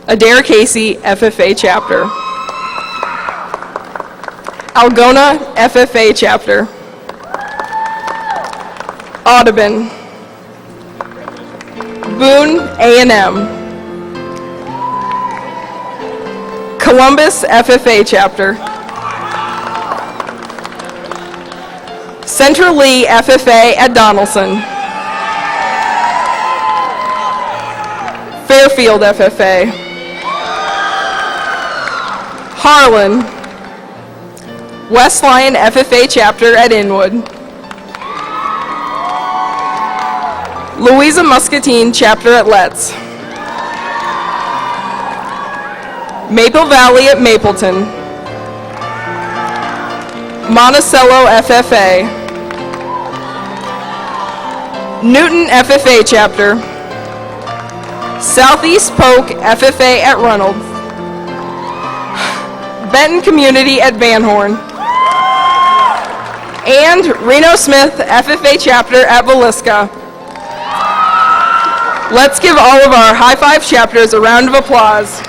Adair Casey, FFA chapter. Algona, FFA chapter. Audubon. Boone, A&M. Columbus, FFA chapter. Central Lee, FFA at Donaldson. Fairfield, FFA. Harlan. West Lyon, FFA chapter at Inwood. Louisa Muscatine, chapter at Letts. Maple Valley at Mapleton. Monticello, FFA. Newton, FFA chapter. Southeast Polk, FFA at Ronald. Benton Community at Van Horn. And Reno Smith, FFA chapter at Villisca. Let's give all of our High Five chapters a round of applause.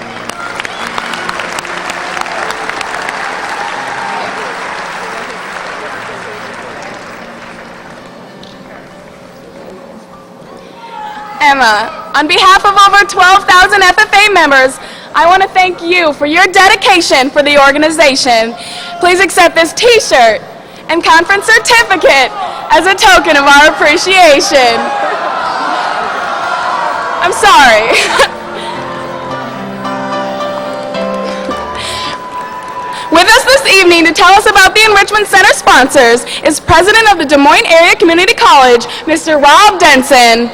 Emma, on behalf of over 12,000 FFA members, I want to thank you for your dedication for the organization. Please accept this t-shirt and conference certificate as a token of our appreciation. I'm sorry. With us this evening to tell us about the Enrichment Center sponsors is President of the Des Moines Area Community College, Mr. Rob Denson.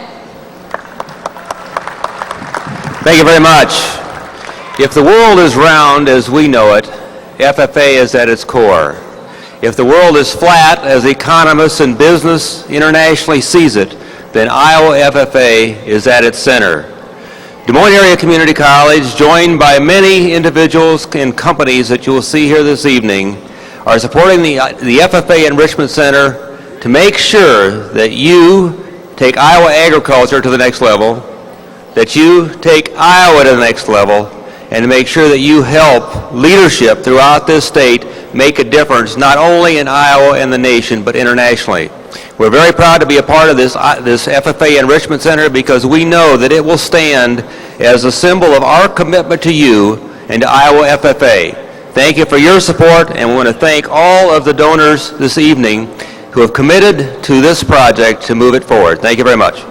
Thank you very much. If the world is round as we know it, FFA is at its core. If the world is flat as economists and business internationally sees it, then Iowa FFA is at its center. Des Moines Area Community College, joined by many individuals and companies that you will see here this evening, are supporting the FFA Enrichment Center to make sure that you take Iowa agriculture to the next level, that you take Iowa to the next level, and to make sure that you help leadership throughout this state make a difference, not only in Iowa and the nation, but internationally. We're very proud to be a part of this FFA Enrichment Center because we know that it will stand as a symbol of our commitment to you and to Iowa FFA. Thank you for your support, and we want to thank all of the donors this evening who have committed to this project to move it forward. Thank you very much.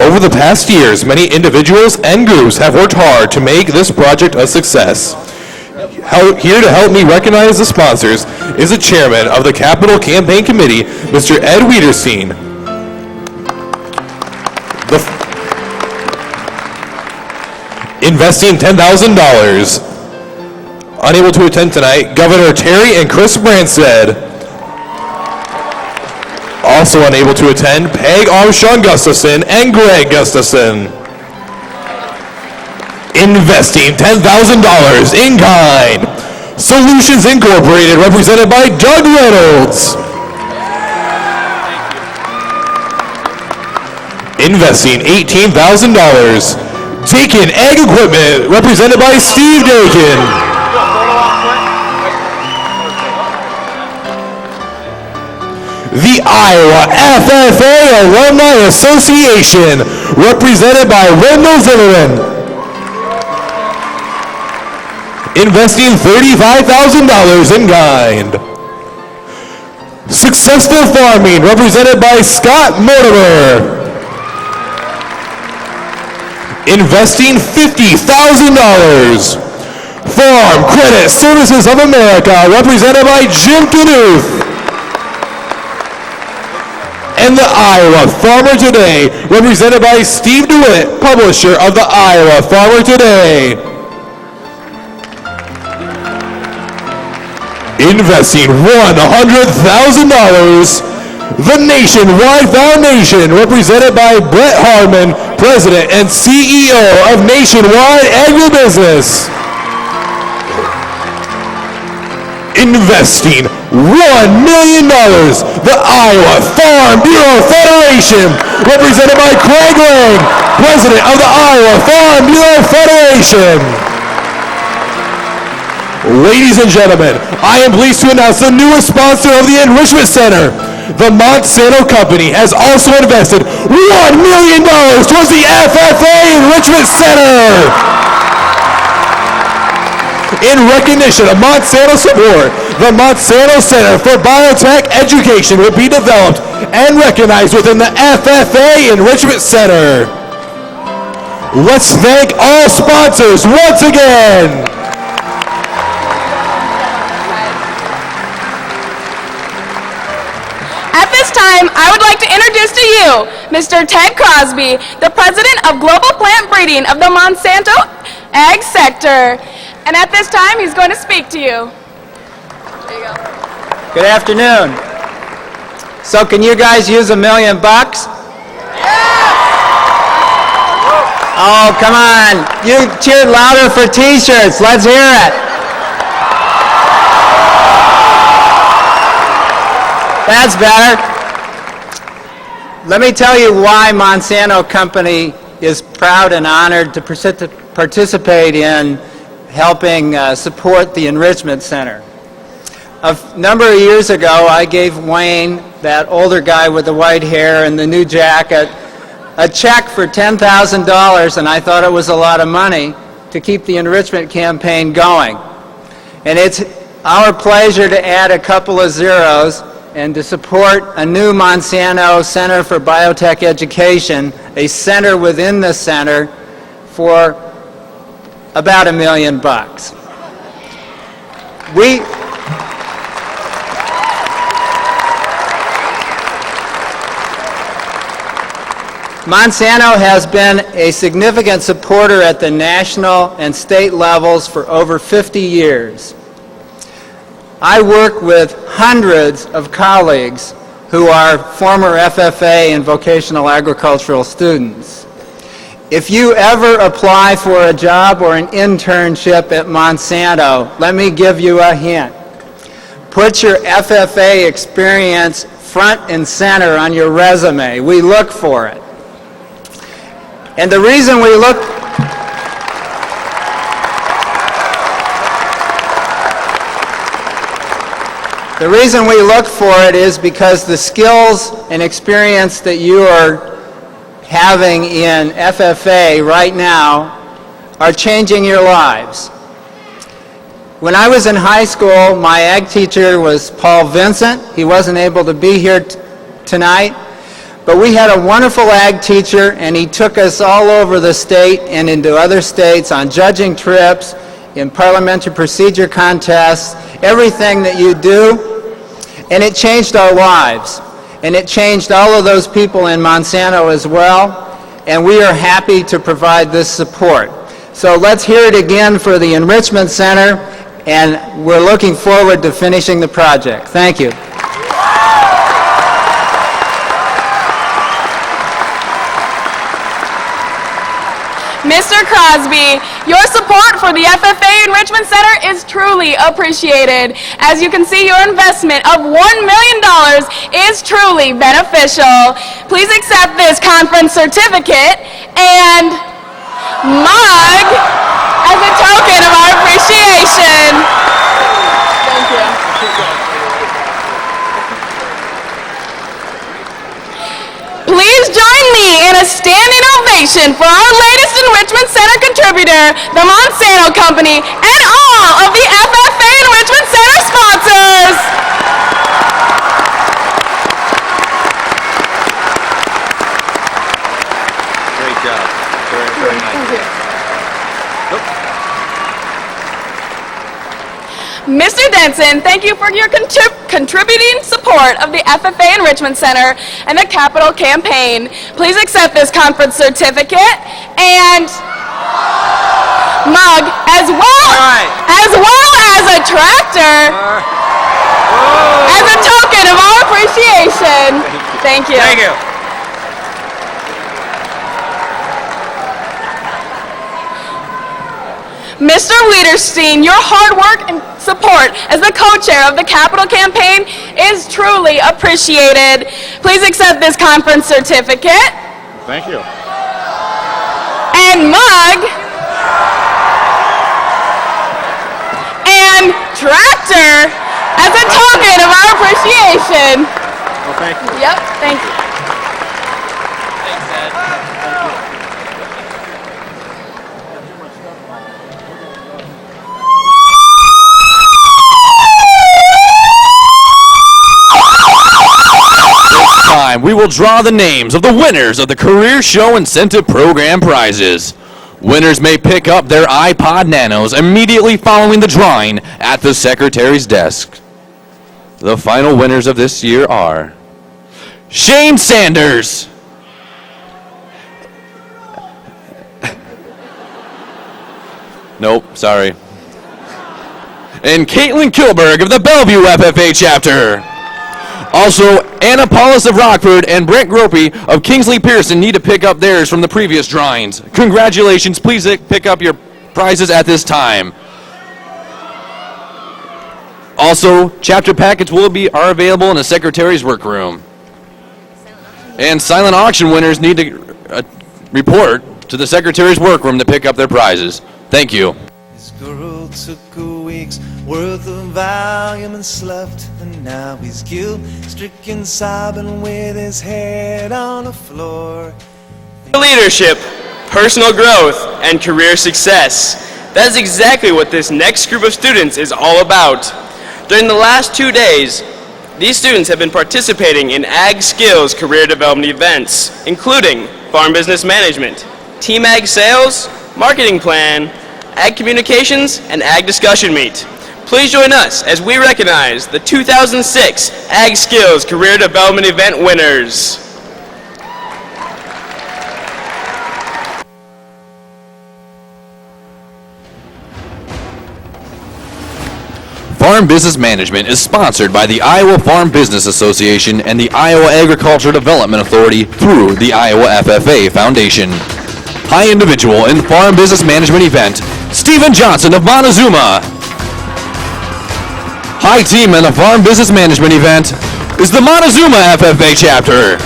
Over the past years, many individuals and groups have worked hard to make this project a success. Here to help me recognize the sponsors is the chairman of the Capital Campaign Committee, Mr. Ed Wiederstein. Investing $10,000. Unable to attend tonight, Governor Terry and Chris Branstad. Also unable to attend, Peg Armstrong Gustafson and Greg Gustafson. Investing $10,000 in kind. Solutions Incorporated, represented by Doug Reynolds. Investing $18,000. Dakin Ag Equipment, represented by Steve Dakin. the Iowa FFA Alumni Association, represented by Wendell Zimmerman. Investing $35,000 in kind. Successful Farming, represented by Scott Mortimer. Investing $50,000. Farm Credit Services of America, represented by Jim Knuth. And the Iowa Farmer Today, represented by Steve DeWitt, publisher of the Iowa Farmer Today. Investing $100,000, the Nationwide Foundation, represented by Brett Hardman, President and CEO of Nationwide Agribusiness. Investing $1 million, the Iowa Farm Bureau Federation, represented by Craig Lang, President of the Iowa Farm Bureau Federation. Ladies and gentlemen, I am pleased to announce the newest sponsor of the Enrichment Center. The Monsanto Company has also invested $1 million towards the FFA Enrichment Center. In recognition of Monsanto support, the Monsanto Center for Biotech Education will be developed and recognized within the FFA Enrichment Center. Let's thank all sponsors once again.
At this time, I would like to introduce to you Mr. Ted Crosby, the President of Global Plant Breeding of the Monsanto Ag Sector. And at this time, he's going to speak to you. There you go.
Good afternoon. So can you guys use $1 million? Oh, come on. You cheered louder for t-shirts. Let's hear it. That's better. Let me tell you why Monsanto Company is proud and honored to participate in helping support the Enrichment Center. A number of years ago, I gave Wayne, that older guy with the white hair and the new jacket, a check for $10,000, and I thought it was a lot of money to keep the enrichment campaign going. And it's our pleasure to add a couple of zeros and to support a new Monsanto Center for Biotech Education, a center within the center, for about $1 million. Monsanto has been a significant supporter at the national and state levels for over 50 years. I work with hundreds of colleagues who are former FFA and vocational agricultural students. If you ever apply for a job or an internship at Monsanto, let me give you a hint. Put your FFA experience front and center on your resume. We look for it. And the reason we look for it is because the skills and experience that you are having in FFA right now are changing your lives. When I was in high school, my ag teacher was Paul Vincent. He wasn't able to be here tonight, but we had a wonderful ag teacher, and he took us all over the state and into other states on judging trips, in parliamentary procedure contests, everything that you do. And it changed our lives. And it changed all of those people in Monsanto as well. And we are happy to provide this support. So let's hear it again for the Enrichment Center. And we're looking forward to finishing the project. Thank you.
Mr. Crosby, your support for the FFA Enrichment Center is truly appreciated. As you can see, your investment of $1 million is truly beneficial. Please accept this conference certificate and mug as a token of our appreciation. Thank you. ovation for our latest Enrichment Center contributor, the Monsanto Company, and all of the FFA Enrichment Center sponsors.
Great job. Very, very nice.
Mr. Denson, thank you for your contributing support of the FFA Enrichment Center and the Capital Campaign. Please accept this conference certificate and mug, as well as a tractor, as a token of our appreciation. Thank you.
Thank you.
Mr. Wiederstein, your hard work and support as the co-chair of the Capital Campaign is truly appreciated. Please accept this conference certificate
Thank you.
and mug and tractor as a token of our appreciation.
Well, thank you.
Yep, thank you.
Time, we will draw the names of the winners of the Career Show Incentive Program prizes. Winners may pick up their iPod Nanos immediately following the drawing at the secretary's desk. The final winners of this year are Shane Sanders, nope, sorry, and Caitlin Kilberg of the Bellevue FFA chapter. Also, Anna Paulus of Rockford and Brent Gropey of Kingsley Pearson need to pick up theirs from the previous drawings. Congratulations, please pick up your prizes at this time. Also, chapter packets are available in the secretary's workroom. And silent auction winners need to report to the secretary's workroom to pick up their prizes. Thank you.
This girl took a week's worth of volume and slept, and now he's guilt-stricken, sobbing with his head on the floor.
Leadership, personal growth, and career success. That is exactly what this next group of students is all about. During the last 2 days, these students have been participating in Ag Skills career development events, including Farm Business Management, Team Ag Sales, Marketing Plan, Ag Communications, and Ag Discussion Meet. Please join us as we recognize the 2006 Ag Skills Career Development Event winners.
Farm Business Management is sponsored by the Iowa Farm Business Association and the Iowa Agriculture Development Authority through the Iowa FFA Foundation. High individual in Farm Business Management event, Stephen Johnson of Montezuma. High team in the Farm Business Management event is the Montezuma FFA chapter.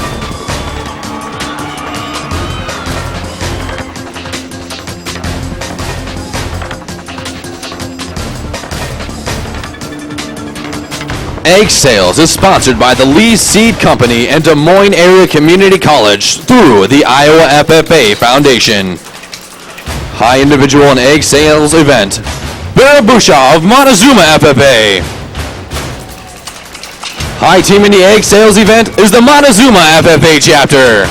Egg Sales is sponsored by the Lee Seed Company and Des Moines Area Community College through the Iowa FFA Foundation. High individual in egg sales event, Barra Bushaw of Montezuma FFA. High team in the egg sales event is the Montezuma FFA chapter.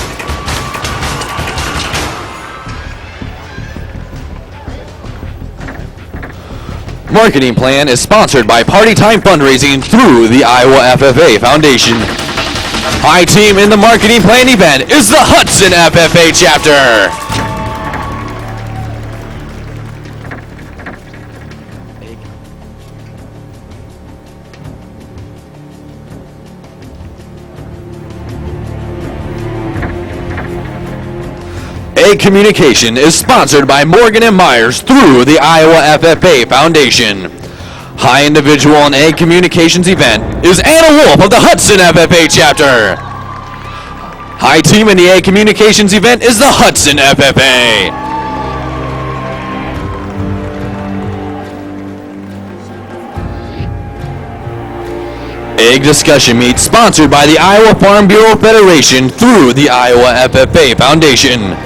Marketing Plan is sponsored by Party Time Fundraising through the Iowa FFA Foundation. High team in the Marketing Plan event is the Hudson FFA chapter. Egg Communication is sponsored by Morgan & Myers through the Iowa FFA Foundation. High individual in Egg Communications event is Anna Wolf of the Hudson FFA chapter. High team in the Egg Communications event is the Hudson FFA. Egg Discussion Meet sponsored by the Iowa Farm Bureau Federation through the Iowa FFA Foundation.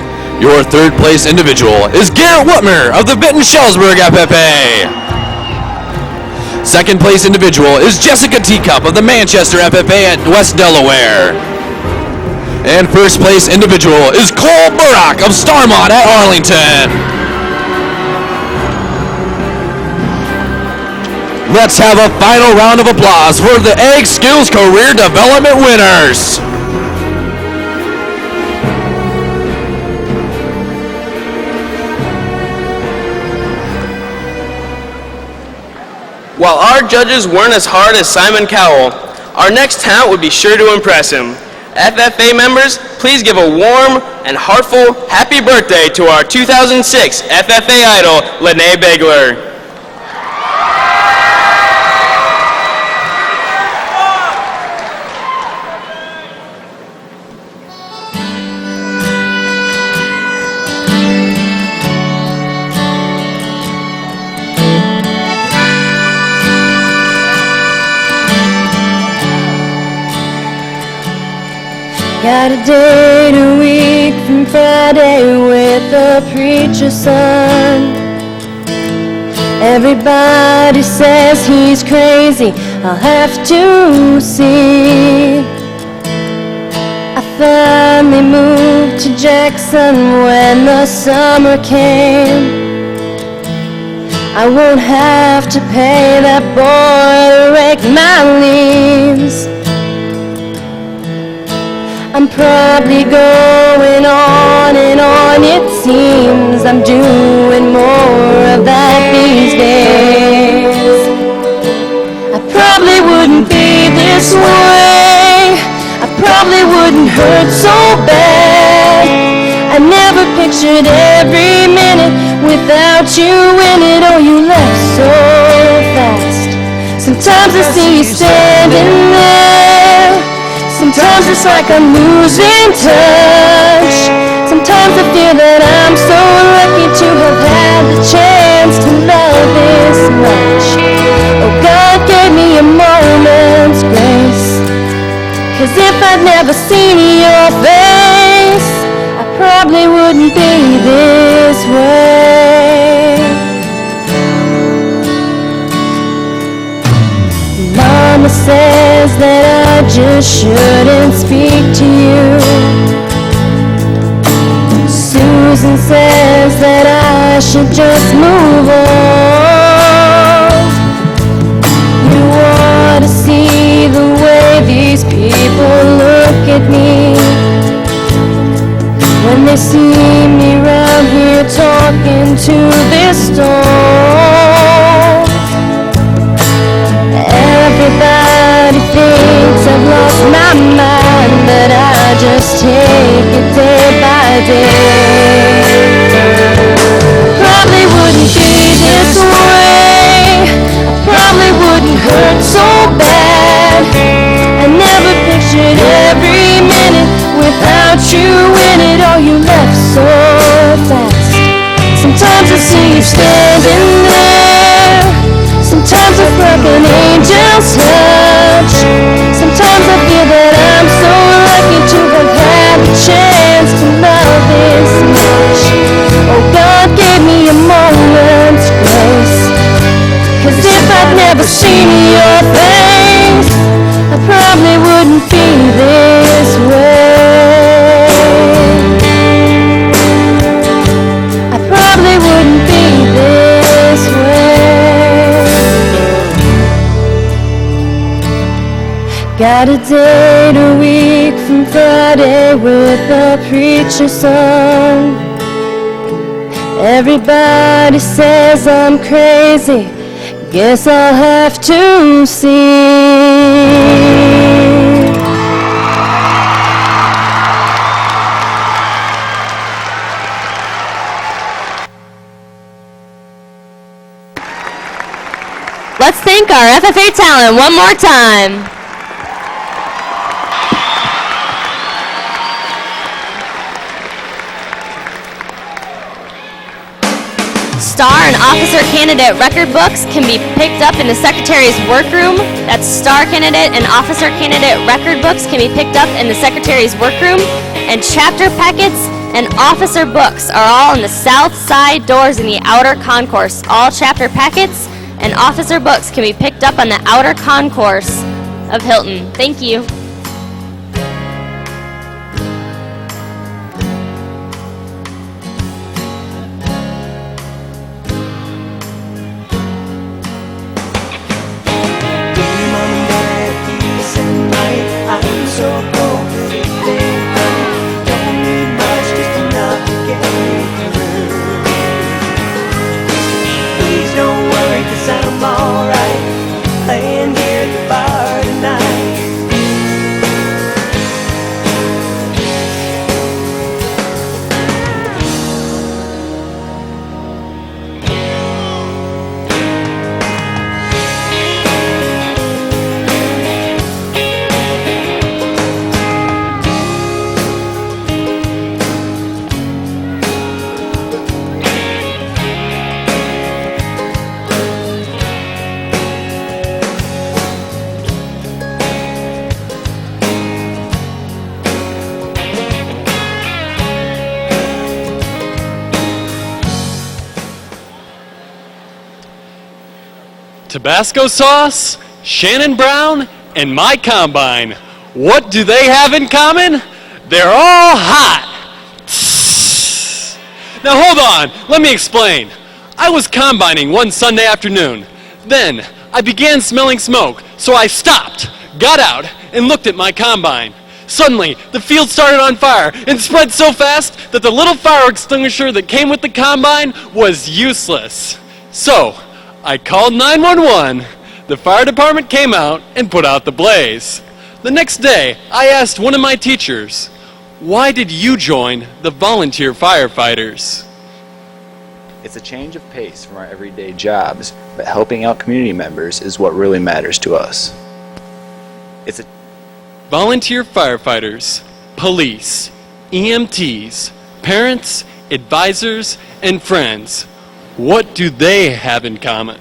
Your third place individual is Garrett Whitmer of the Benton-Schellsburg FFA. Second place individual is Jessica Teacup of the Manchester FFA at West Delaware. And first place individual is Cole Burrock of Starmont at Arlington. Let's have a final round of applause for the Ag Skills Career Development winners.
While our judges weren't as hard as Simon Cowell, our next talent would be sure to impress him. FFA members, please give a warm and heartful happy birthday to our 2006 FFA idol, Lene Begler.
Got a date a week from Friday with the preacher's son. Everybody says he's crazy, I'll have to see. I finally moved to Jackson when the summer came. I won't have to pay that boy to rake my leaves. I'm probably going on and on, it seems I'm doing more of that these days. I probably wouldn't be this way, I probably wouldn't hurt so bad. I never pictured every minute without you in it. Oh, you left so fast. Sometimes I see you standing there, sometimes it's like I'm losing touch. Sometimes I feel that I'm so lucky to have had the chance to love this much. Oh, God gave me a moment's grace, 'cause if I'd never seen your face, I probably wouldn't be this way. Mama says that I just shouldn't speak to you. Susan says that I should just move on. You ought to see the way these people look at me when they see me round here talking to this stone. Everybody thinks I've lost my mind, but I just take it day by day. Probably wouldn't be this way, I probably wouldn't hurt so bad. I never pictured every minute without you in it. Oh, you left so fast. Sometimes I see you standing there, sometimes I feel an angel's touch. Sometimes I feel that I'm so lucky to have had the chance to love this much. Oh, God gave me a moment's grace, 'cause if I'd never seen your face, I probably wouldn't be this way. I probably wouldn't be this way. Got a date a week from Friday with the preacher's son. Everybody says I'm crazy, guess I'll have to see.
Let's thank our FFA talent one more time. Star and Officer Candidate record books can be picked up in the Secretary's workroom. That's Star Candidate and Officer Candidate record books can be picked up in the Secretary's workroom. And chapter packets and officer books are all in the south side doors in the outer concourse. All chapter packets and officer books can be picked up on the outer concourse of Hilton. Thank you.
I'm so cold that it ain't right. Don't need much, just enough to get me through. Please don't worry, 'cause I'm alright, laying here at the bar tonight.
Tabasco sauce, Shannon Brown, and my combine. What do they have in common? They're all hot. Now hold on, let me explain. I was combining one Sunday afternoon. Then I began smelling smoke, so I stopped, got out, and looked at my combine. Suddenly, the field started on fire and spread so fast that the little fire extinguisher that came with the combine was useless. So, I called 911, the fire department came out and put out the blaze. The next day, I asked one of my teachers, "Why did you join the volunteer firefighters?"
It's a change of pace from our everyday jobs, but helping out community members is what really matters to us. It's a
Volunteer firefighters, police, EMTs, parents, advisors, and friends. What do they have in common?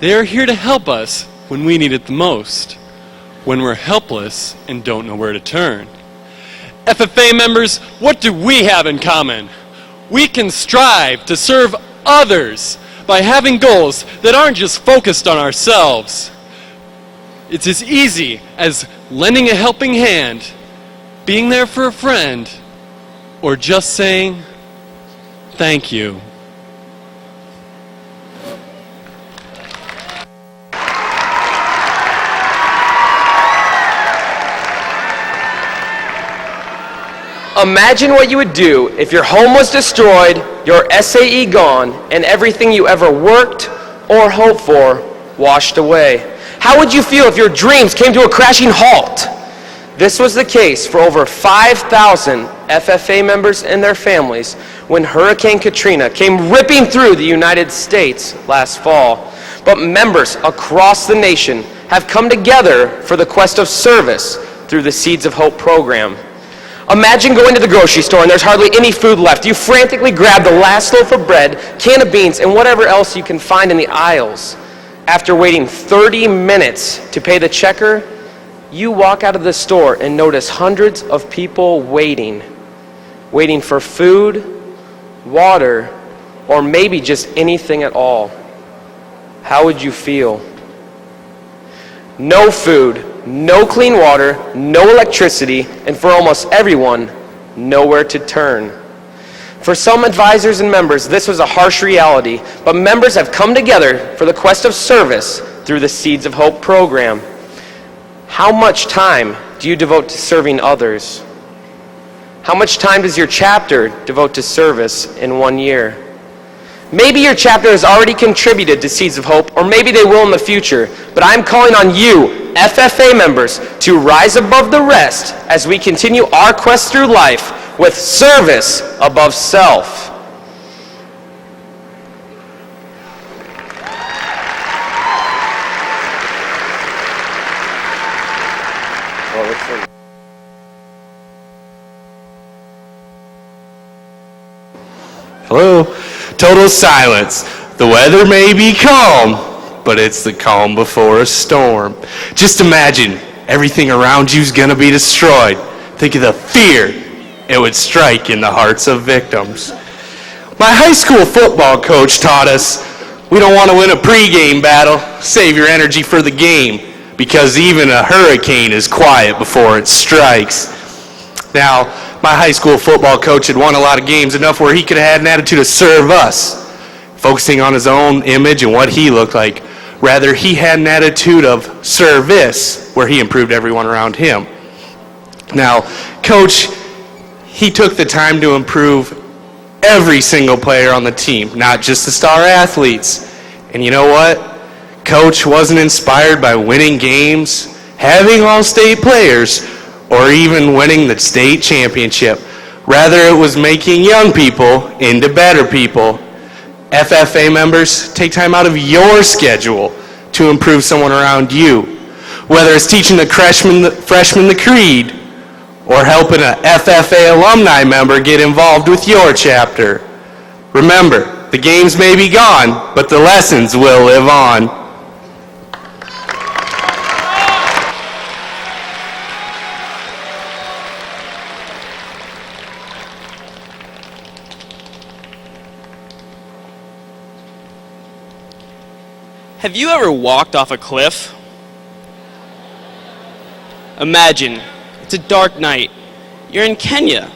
They are here to help us when we need it the most, when we're helpless and don't know where to turn. FFA members, what do we have in common? We can strive to serve others by having goals that aren't just focused on ourselves. It's as easy as lending a helping hand, being there for a friend, or just saying, thank you.
Imagine what you would do if your home was destroyed, your SAE gone, and everything you ever worked or hoped for washed away. How would you feel if your dreams came to a crashing halt? This was the case for over 5,000 FFA members and their families when Hurricane Katrina came ripping through the United States last fall. But members across the nation have come together for the quest of service through the Seeds of Hope program. Imagine going to the grocery store and there's hardly any food left. You frantically grab the last loaf of bread, can of beans, and whatever else you can find in the aisles. After waiting 30 minutes to pay the checker, you walk out of the store and notice hundreds of people waiting for food, water, or maybe just anything at all. How would you feel? No food, no clean water, no electricity, and for almost everyone, nowhere to turn. For some advisors and members, this was a harsh reality, but members have come together for the quest of service through the Seeds of Hope program. How much time do you devote to serving others? How much time does your chapter devote to service in 1 year? Maybe your chapter has already contributed to Seeds of Hope, or maybe they will in the future, but I'm calling on you, FFA members, to rise above the rest as we continue our quest through life with service above self.
Hello? Total silence. The weather may be calm, but it's the calm before a storm. Just imagine everything around you's gonna be destroyed. Think of the fear it would strike in the hearts of victims. My high school football coach taught us we don't want to win a pregame battle, save your energy for the game, because even a hurricane is quiet before it strikes. Now, my high school football coach had won a lot of games, enough where he could have had an attitude to serve us, focusing on his own image and what he looked like. Rather, he had an attitude of service, where he improved everyone around him. Now, Coach, he took the time to improve every single player on the team, not just the star athletes. And you know what? Coach wasn't inspired by winning games, having all-state players, or even winning the state championship. Rather, it was making young people into better people. FFA members, take time out of your schedule to improve someone around you. Whether it's teaching the freshman the creed, or helping a FFA alumni member get involved with your chapter. Remember, the games may be gone, but the lessons will live on.
Have you ever walked off a cliff? Imagine, it's a dark night. You're in Kenya.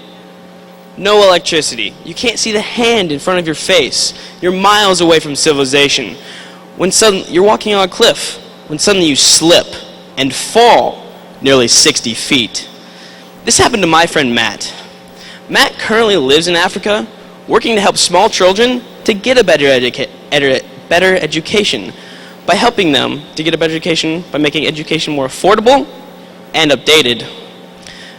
No electricity. You can't see the hand in front of your face. You're miles away from civilization. You're walking on a cliff, when suddenly you slip and fall nearly 60 feet. This happened to my friend Matt. Matt currently lives in Africa, working to help small children to get a better education, by helping them to get a better education by making education more affordable and updated.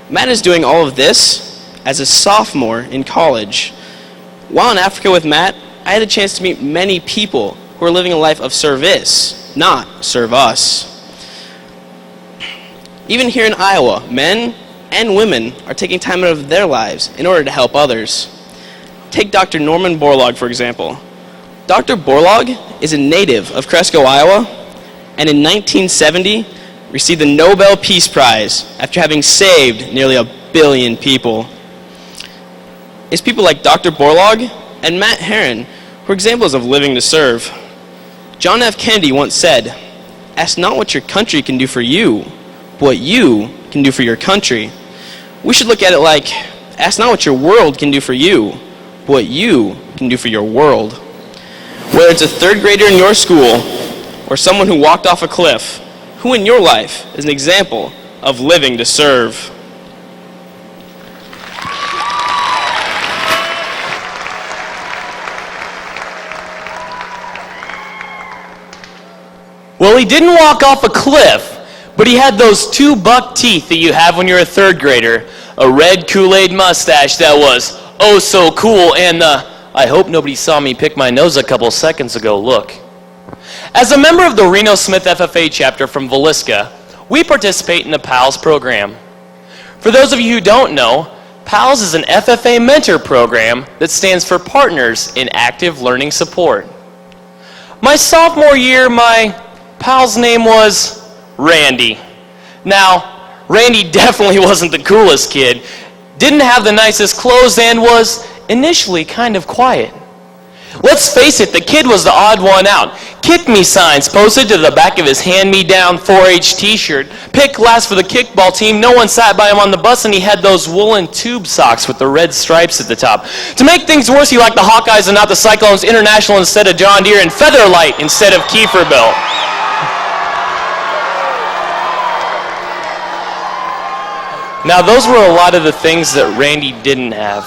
Matt is doing all of this as a sophomore in college. While in Africa with Matt, I had a chance to meet many people who are living a life of service, not serve us. Even here in Iowa, men and women are taking time out of their lives in order to help others. Take Dr. Norman Borlaug, for example. Dr. Borlaug is a native of Cresco, Iowa, and in 1970 received the Nobel Peace Prize after having saved nearly 1 billion people. It's people like Dr. Borlaug and Matt Herron who are examples of living to serve. John F. Kennedy once said, "Ask not what your country can do for you, but what you can do for your country." We should look at it like, ask not what your world can do for you, but what you can do for your world. Whether it's a third grader in your school or someone who walked off a cliff, who in your life is an example of living to serve?
Well, he didn't walk off a cliff, but he had those 2 buck teeth that you have when you're a third grader, a red Kool-Aid mustache that was oh so cool, and I hope nobody saw me pick my nose a couple seconds ago look. As a member of the Reno Smith FFA chapter from Villisca, we participate in the PALS program. For those of you who don't know, PALS is an FFA mentor program that stands for Partners in Active Learning Support. My sophomore year, my PAL's name was Randy. Now, Randy definitely wasn't the coolest kid, didn't have the nicest clothes, and was initially kind of quiet. Let's face it, the kid was the odd one out. Kick me signs posted to the back of his hand-me-down 4-H t-shirt. Pick last for the kickball team. No one sat by him on the bus, and he had those woolen tube socks with the red stripes at the top. To make things worse, he liked the Hawkeyes and not the Cyclones, International instead of John Deere, and Featherlight instead of Kieferbill. Now, those were a lot of the things that Randy didn't have.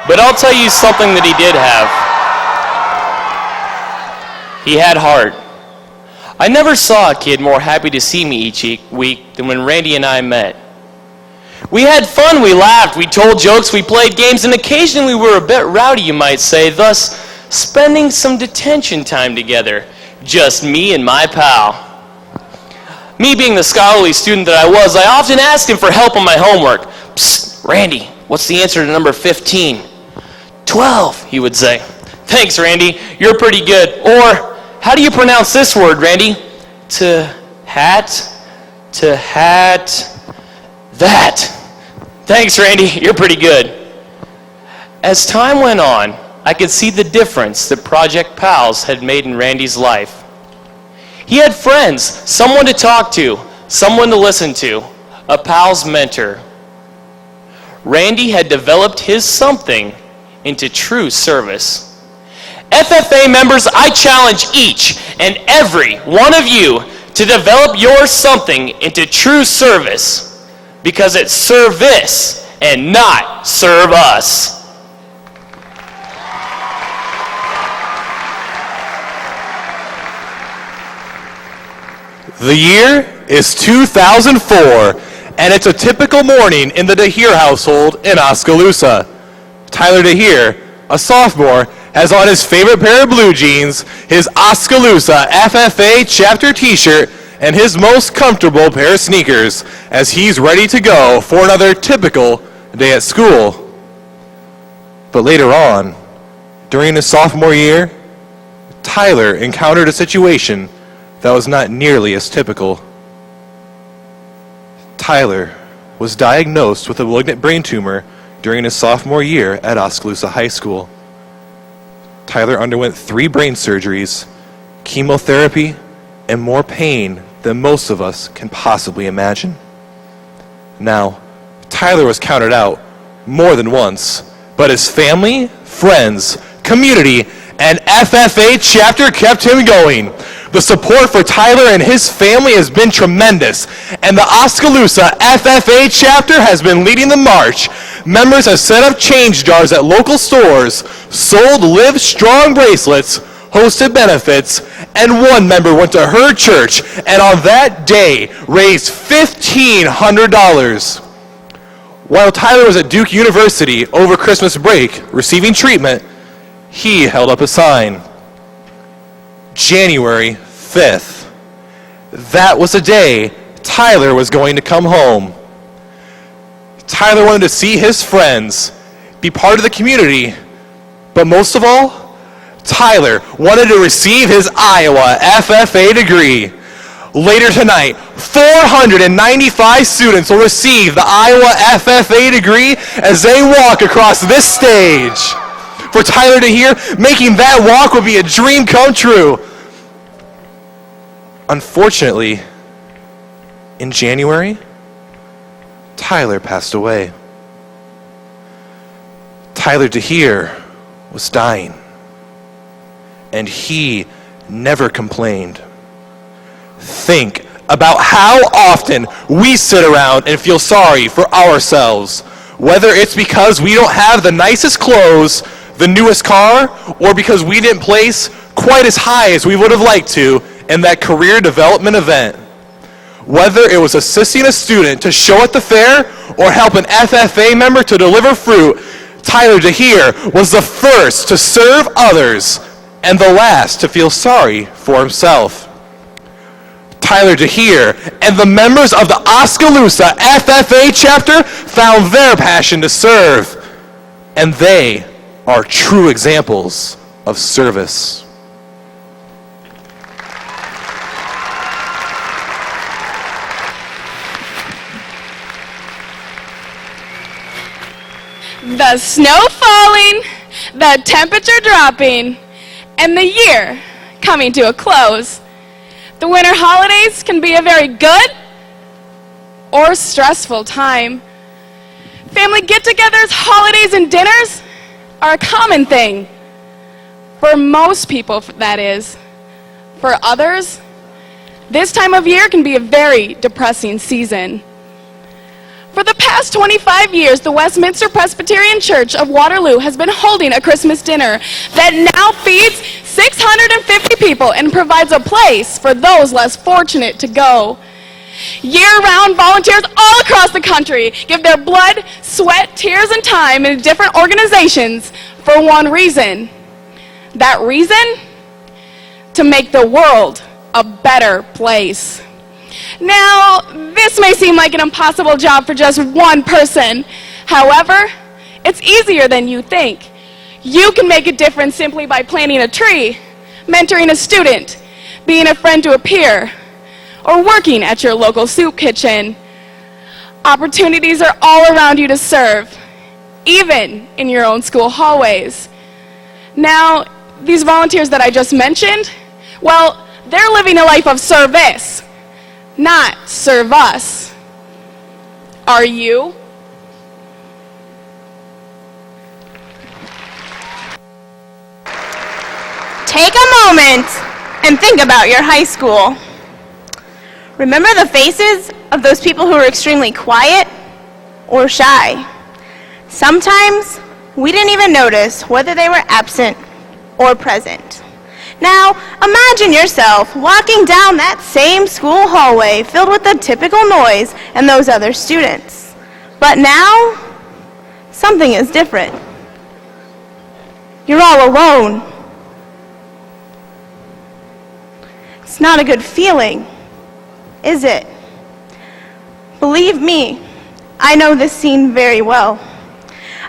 But I'll tell you something that he did have. He had heart. I never saw a kid more happy to see me each week than when Randy and I met. We had fun, we laughed, we told jokes, we played games, and occasionally we were a bit rowdy, you might say, thus spending some detention time together. Just me and my pal. Me being the scholarly student that I was, I often asked him for help on my homework. Psst, Randy, what's the answer to number 15? 12, he would say. Thanks, Randy, you're pretty good. Or, how do you pronounce this word, Randy? To hat, that. Thanks, Randy. You're pretty good. As time went on, I could see the difference that Project PALS had made in Randy's life. He had friends, someone to talk to, someone to listen to, a PALS mentor. Randy had developed his something into true service. FFA members, I challenge each and every one of you to develop your something into true service, because it's service and not serve us.
The year is 2004, and it's a typical morning in the DeHeer household in Oskaloosa. Tyler DeHeer, a sophomore, has on his favorite pair of blue jeans, his Oskaloosa FFA chapter t-shirt, and his most comfortable pair of sneakers as he's ready to go for another typical day at school. But later on, during his sophomore year, Tyler encountered a situation that was not nearly as typical. Tyler was diagnosed with a malignant brain tumor during his sophomore year at Oskaloosa High School. Tyler underwent 3 brain surgeries, chemotherapy, and more pain than most of us can possibly imagine. Now, Tyler was counted out more than once, but his family, friends, community, and FFA chapter kept him going. The support for Tyler and his family has been tremendous, and the Oskaloosa FFA chapter has been leading the march. Members have set up change jars at local stores, sold Live Strong bracelets, hosted benefits, and one member went to her church and on that day raised $1,500. While Tyler was at Duke University over Christmas break receiving treatment, he held up a sign. January 5th. That was the day Tyler was going to come home. Tyler wanted to see his friends, be part of the community, but most of all, Tyler wanted to receive his Iowa FFA degree. Later tonight, 495 students will receive the Iowa FFA degree as they walk across this stage. For Tyler DeHeer, making that walk would be a dream come true. Unfortunately, in January, Tyler passed away. Tyler DeHeer was dying, and he never complained. Think about how often we sit around and feel sorry for ourselves, whether it's because we don't have the nicest clothes, the newest car, or because we didn't place quite as high as we would have liked to in that career development event. Whether it was assisting a student to show at the fair or help an FFA member to deliver fruit, Tyler DeHeer was the first to serve others and the last to feel sorry for himself. Tyler DeHeer and the members of the Oskaloosa FFA chapter found their passion to serve, and they are true examples of service.
The snow falling, the temperature dropping, and the year coming to a close. The winter holidays can be a very good or stressful time. Family get-togethers, holidays, and dinners are a common thing. For most people, that is. For others, this time of year can be a very depressing season. For the past 25 years, the Westminster Presbyterian Church of Waterloo has been holding a Christmas dinner that now feeds 650 people and provides a place for those less fortunate to go. Year-round, volunteers all across the country give their blood, sweat, tears, and time in different organizations for one reason. That reason? To make the world a better place. Now, this may seem like an impossible job for just one person. However, it's easier than you think. You can make a difference simply by planting a tree, mentoring a student, being a friend to a peer, or working at your local soup kitchen. Opportunities are all around you to serve, even in your own school hallways. Now, these volunteers that I just mentioned, well, they're living a life of service, not serve us. Are you?
Take a moment and think about your high school. Remember the faces of those people who were extremely quiet or shy. Sometimes we didn't even notice whether they were absent or present. Now, imagine yourself walking down that same school hallway filled with the typical noise and those other students. But now, something is different. You're all alone. It's not a good feeling, is it? Believe me, I know this scene very well.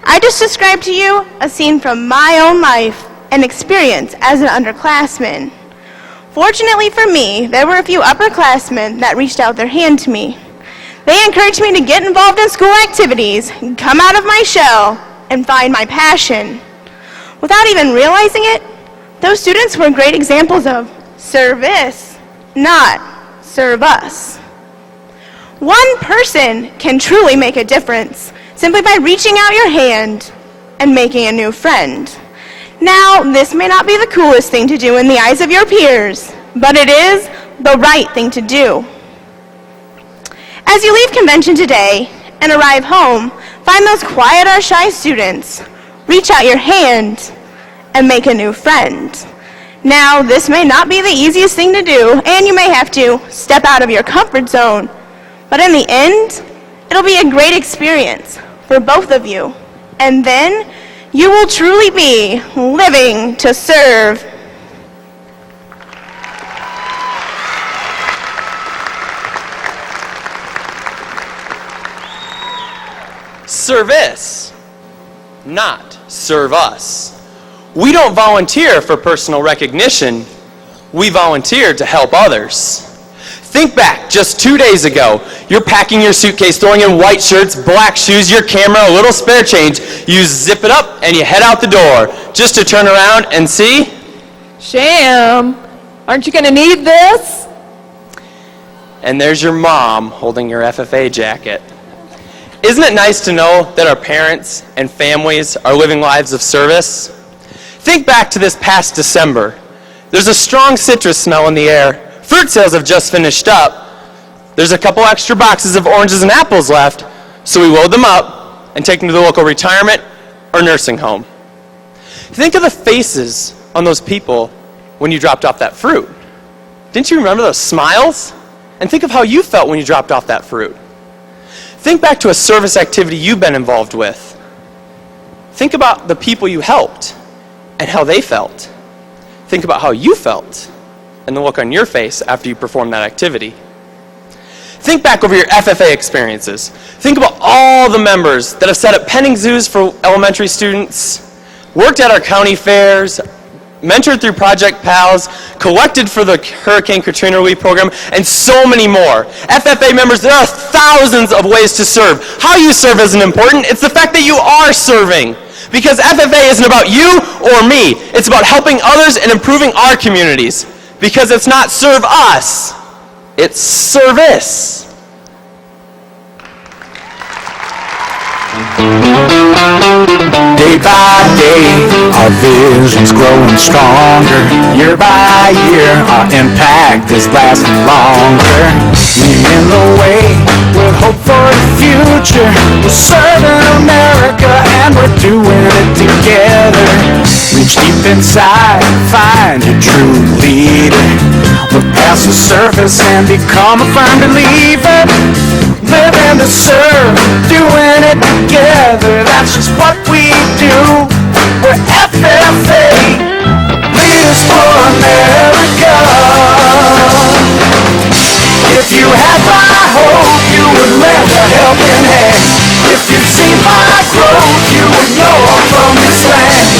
I just described to you a scene from my own life and experience as an underclassman. Fortunately for me, there were a few upperclassmen that reached out their hand to me. They encouraged me to get involved in school activities, come out of my shell, and find my passion. Without even realizing it, those students were great examples of service, not serve us. One person can truly make a difference simply by reaching out your hand and making a new friend. Now, this may not be the coolest thing to do in the eyes of your peers, but it is the right thing to do. As you leave convention today and arrive home, find those quiet or shy students, reach out your hand, and make a new friend. Now, this may not be the easiest thing to do, and you may have to step out of your comfort zone, but in the end, it'll be a great experience for both of you, and then you will truly be living to serve.
Service, not serve us. We don't volunteer for personal recognition. We volunteer to help others. Think back just 2 days ago. You're packing your suitcase, throwing in white shirts, black shoes, your camera, a little spare change. You zip it up and you head out the door just to turn around and see.
Sham, aren't you going to need this?
And there's your mom holding your FFA jacket. Isn't it nice to know that our parents and families are living lives of service? Think back to this past December. There's a strong citrus smell in the air. Fruit sales have just finished up. There's a couple extra boxes of oranges and apples left, so we load them up and take them to the local retirement or nursing home. Think of the faces on those people when you dropped off that fruit. Didn't you remember those smiles? And think of how you felt when you dropped off that fruit. Think back to a service activity you've been involved with. Think about the people you helped and how they felt. Think about how you felt and the look on your face after you performed that activity. Think back over your FFA experiences. Think about all the members that have set up petting zoos for elementary students, worked at our county fairs, mentored through Project PALS, collected for the Hurricane Katrina Relief Program, and so many more. FFA members, there are thousands of ways to serve. How you serve isn't important. It's the fact that you are serving. Because FFA isn't about you or me. It's about helping others and improving our communities. Because it's not serve us, it's service.
Day by day, our vision's growing stronger. Year by year, our impact is lasting longer. Leading the way with hope for the future. We're serving America and we're doing it together. Reach deep inside, find your true leader. Look past the surface and become a firm believer. Living to serve, doing it together. That's just what we do. We're FFA, Leaders for America. If you had my hope, you would lend a helping hand. If you've seen my growth, you would know I'm from this land.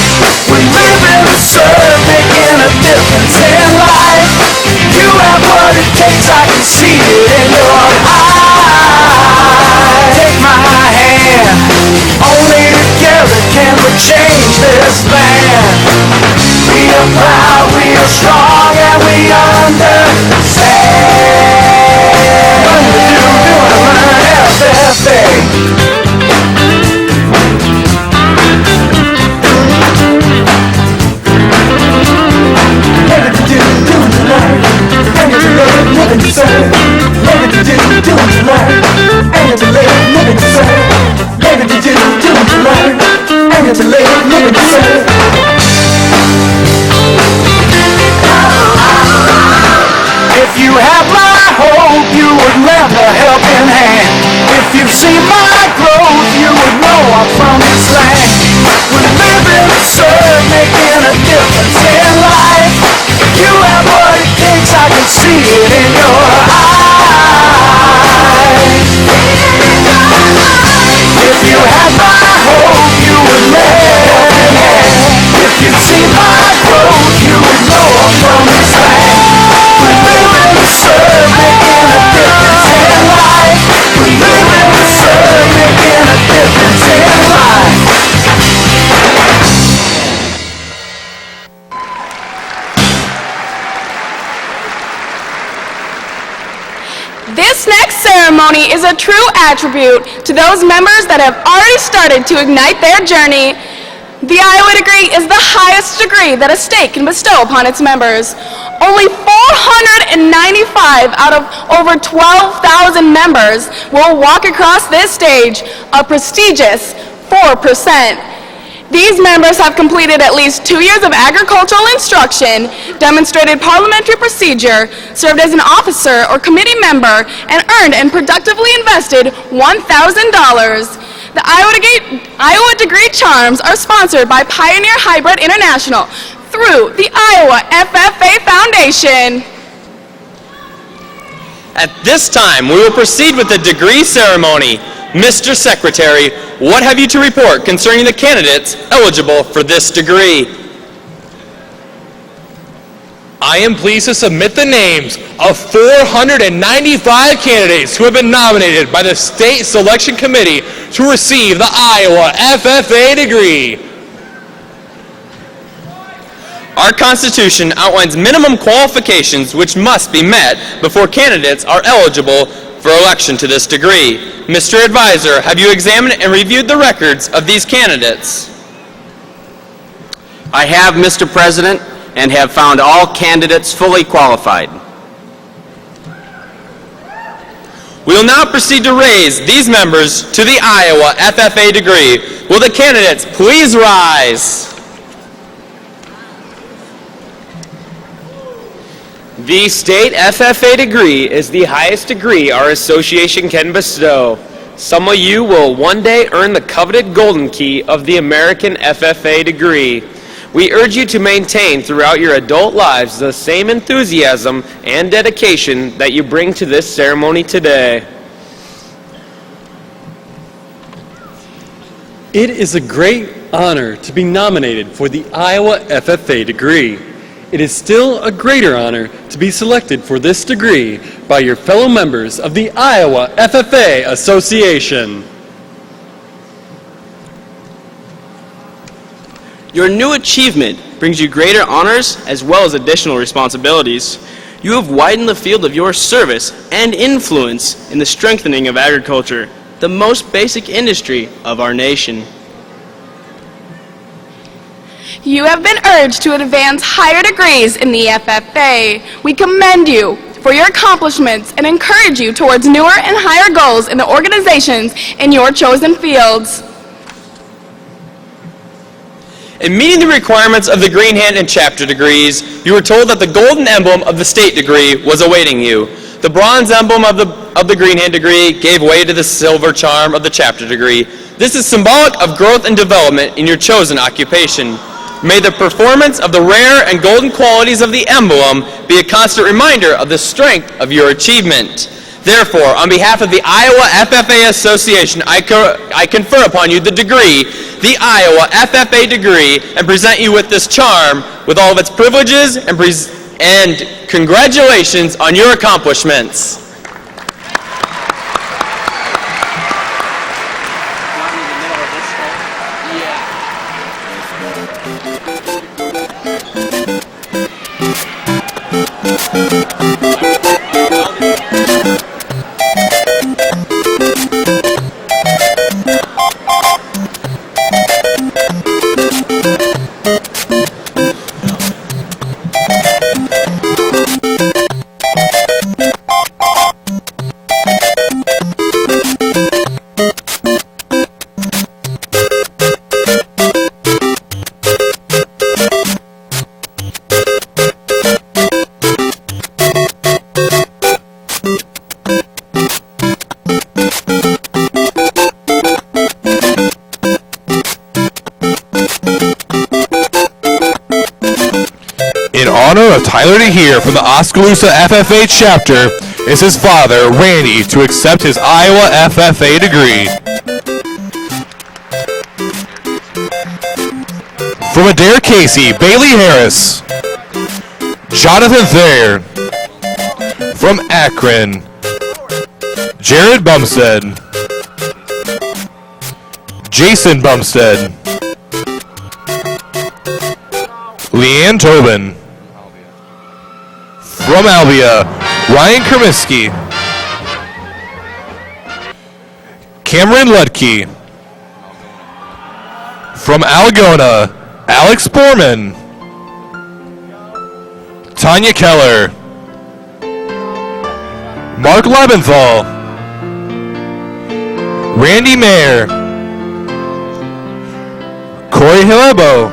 We're living to serve, making a difference in life. You have what it takes, I can see it in your eyes. If you had my hope, you would lend a helping hand. If you've seen my growth, you would know I'm from this land. We're living to serve, making a difference in life. You have what it takes, I can see it in your eyes. If you had my hope, you would lend a helping hand. If you've seen my growth, you would know I'm from this land. We're living to serve, making a difference in life. We're living to serve, making a difference in life.
This next ceremony is a true attribute to those members that have already started to ignite their journey. The Iowa degree is the highest degree that a state can bestow upon its members. Only 495 out of over 12,000 members will walk across this stage, a prestigious 4%. These members have completed at least 2 years of agricultural instruction, demonstrated parliamentary procedure, served as an officer or committee member, and earned and productively invested $1,000. The Iowa Degree Charms are sponsored by Pioneer Hybrid International through the Iowa FFA Foundation.
At this time, we will proceed with the degree ceremony. Mr. Secretary, what have you to report concerning the candidates eligible for this degree?
I am pleased to submit the names of 495 candidates who have been nominated by the State Selection Committee to receive the Iowa FFA degree.
Our Constitution outlines minimum qualifications which must be met before candidates are eligible for election to this degree. Mr. Advisor, have you examined and reviewed the records of these candidates?
I have, Mr. President, and have found all candidates fully qualified.
We will now proceed to raise these members to the Iowa FFA degree. Will the candidates please rise?
The state FFA degree is the highest degree our association can bestow. Some of you will one day earn the coveted golden key of the American FFA degree. We urge you to maintain throughout your adult lives the same enthusiasm and dedication that you bring to this ceremony today.
It is a great honor to be nominated for the Iowa FFA degree. It is still a greater honor to be selected for this degree by your fellow members of the Iowa FFA Association.
Your new achievement brings you greater honors as well as additional responsibilities. You have widened the field of your service and influence in the strengthening of agriculture, the most basic industry of our nation.
You have been urged to advance higher degrees in the FFA. We commend you for your accomplishments and encourage you towards newer and higher goals in the organizations in your chosen fields.
In meeting the requirements of the Green Hand and Chapter degrees, you were told that the golden emblem of the state degree was awaiting you. The bronze emblem of the Green Hand degree gave way to the silver charm of the Chapter degree. This is symbolic of growth and development in your chosen occupation. May the performance of the rare and golden qualities of the emblem be a constant reminder of the strength of your achievement. Therefore, on behalf of the Iowa FFA Association, I confer upon you the degree, the Iowa FFA degree, and present you with this charm with all of its privileges and congratulations on your accomplishments.
In honor of Tyler DeHere from the Oskaloosa FFA chapter, is his father, Randy, to accept his Iowa FFA degree. From Adair Casey, Bailey Harris, Jonathan Thayer. From Akron, Jared Bumstead, Jason Bumstead, Leanne Tobin. From Albia, Ryan Kermiski, Cameron Ludke. From Algona, Alex Borman, Tanya Keller, Mark Lebenthal, Randy Mayer, Corey Hillebo,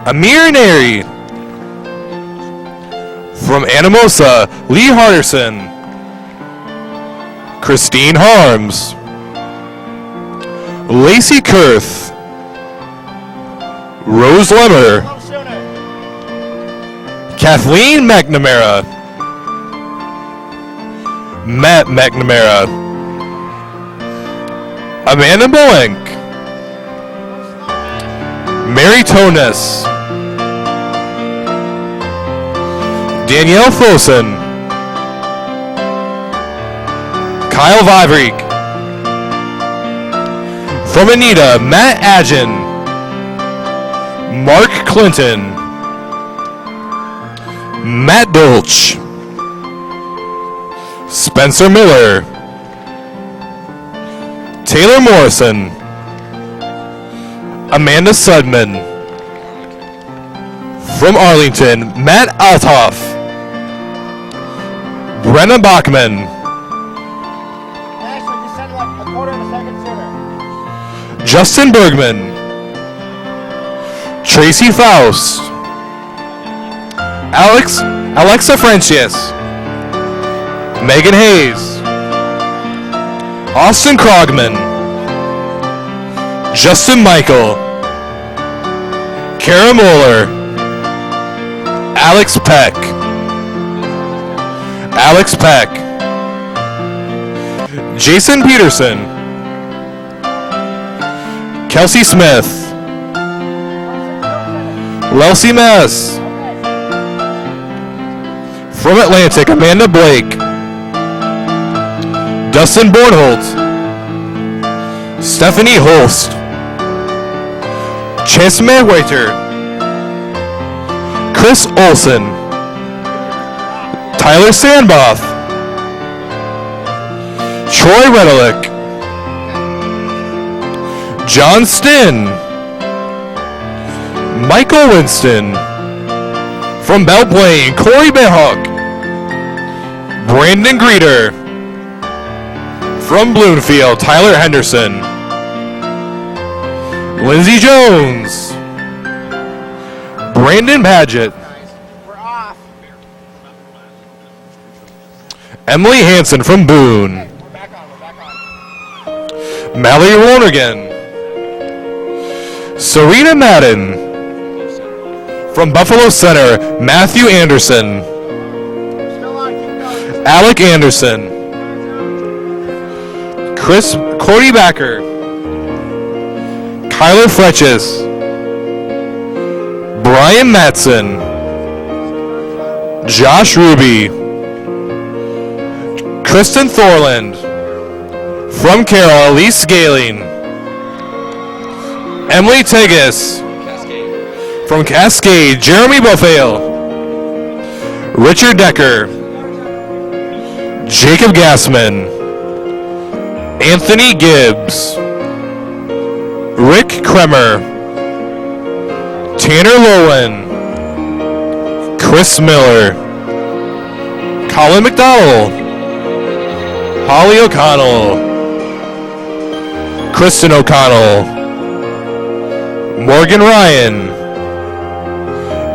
Amir Neri. From Anamosa, Lee Harderson, Christine Harms, Lacey Kurth, Rose Lemmer, Kathleen McNamara, Matt McNamara, Amanda Bolenk, Mary Tones, Danielle Fosen, Kyle Vivreek. From Anita, Matt Adjen, Mark Clinton, Matt Dolch, Spencer Miller, Taylor Morrison, Amanda Sudman. From Arlington, Matt Althoff, Brenna Bachman, Justin Bergman, Tracy Faust, Alexa Frencius, Megan Hayes, Austin Krogman, Justin Michael, Kara Moeller, Alex Peck, Jason Peterson, Kelsey Smith, Lelsey Mess. From Atlantic, Amanda Blake, Dustin Bornholt, Stephanie Holst, Chance Manwaiter, Chris Olson, Tyler Sandboff, Troy Redelick, John Stinn, Michael Winston. From Belle Plaine, Corey Behawk, Brandon Greeter. From Bloomfield, Tyler Henderson, Lindsey Jones, Brandon Padgett, Emily Hansen from Boone, Mallory Lonergan, Serena Madden. From Buffalo Center, Matthew Anderson, Alec Anderson, Cody Backer, Kyler Fletches, Brian Matson, Josh Ruby, Kristen Thorland. From Carroll, Elise Scaling, Emily Tegas. From Cascade, Jeremy Buffale, Richard Decker, Jacob Gassman, Anthony Gibbs, Rick Kremer, Tanner Lowen, Chris Miller, Colin McDowell, Holly O'Connell, Kristen O'Connell, Morgan Ryan,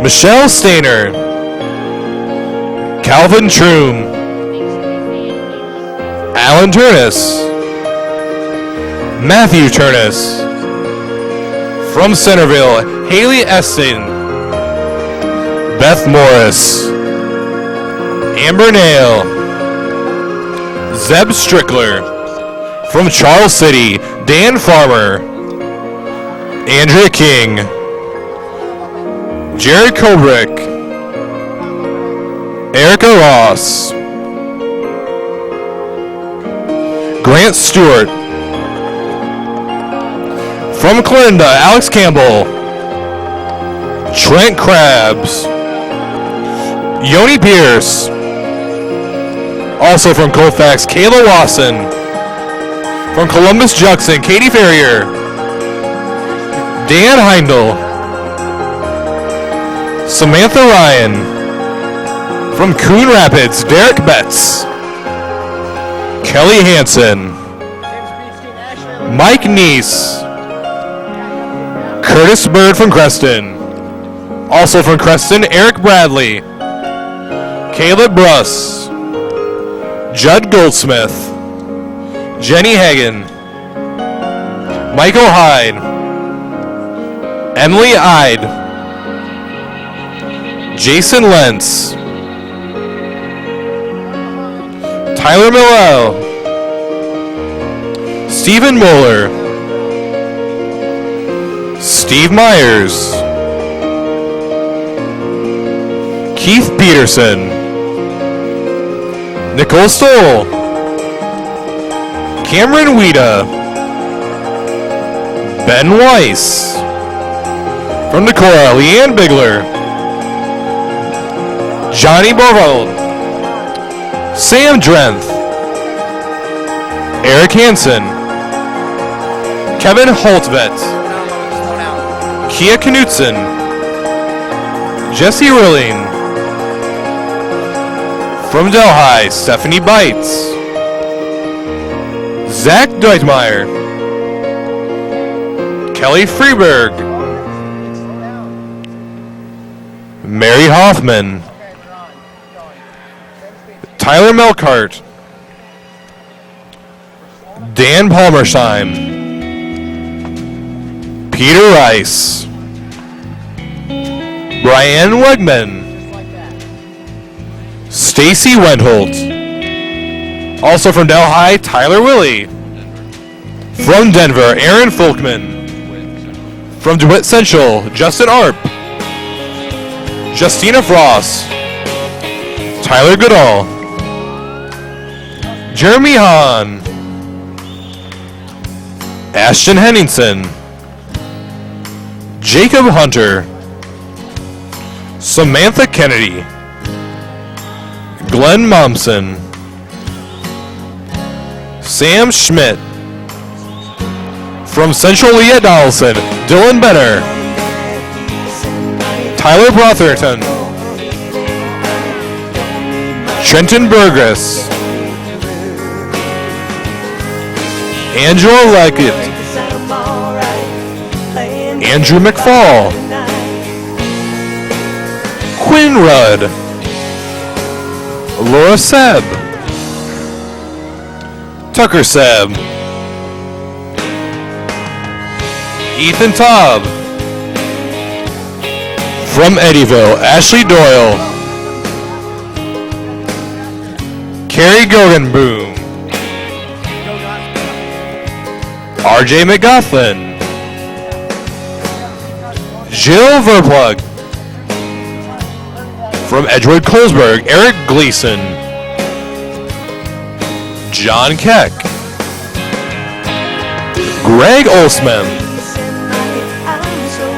Michelle Stainer, Calvin Troom, Alan Turnus, Matthew Turnus, from Centerville, Haley Eston, Beth Morris, Amber Nail, Zeb Strickler, from Charles City, Dan Farmer, Andrea King, Jared Kobrick, Erica Ross, Grant Stewart, from Clarinda, Alex Campbell, Trent Krabs, Yoni Pierce, also from Colfax, Kayla Lawson, from Columbus Juxon, Katie Ferrier, Dan Heindel, Samantha Ryan, from Coon Rapids, Derek Betts, Kelly Hansen, Mike Neese, Curtis Bird from Creston, also from Creston, Eric Bradley, Caleb Bruss, Judd Goldsmith, Jenny Hagan, Michael Hyde, Emily Ide, Jason Lentz, Tyler Millell, Stephen Moeller, Steve Myers, Keith Peterson, Nicole Stoll, Cameron Weeda, Ben Weiss, from Decorah, Leanne Bigler, Johnny Borvold, Sam Drenth, Eric Hansen, Kevin Holtvet, Kia Knutson, Jesse Rilling, from Delhi, Stephanie Bites, Zach Deutmeyer, Kelly Freeberg, Mary Hoffman, Tyler Melkart, Dan Palmersheim, Peter Rice, Brian Wegman, Stacy Wendholt, also from Delhi, Tyler Willie, from Denver, Aaron Folkman, from DeWitt Central, Justin Arp, Justina Frost, Tyler Goodall, Jeremy Hahn, Ashton Henningsen, Jacob Hunter, Samantha Kennedy, Glenn Momsen, Sam Schmidt, from Central Lee Donaldson, Dylan Benner, Tyler Brotherton, Trenton Burgess, Angela Leggett, Andrew McFall, Quinn Rudd, Laura Sebb, Tucker Sebb, Ethan Taub, from Eddyville, Ashley Doyle, Carrie Gogenboom, RJ McGoffin, Jill Verplug, from Edgewood Colesburg, Eric Gleason, John Keck, Greg Olsman,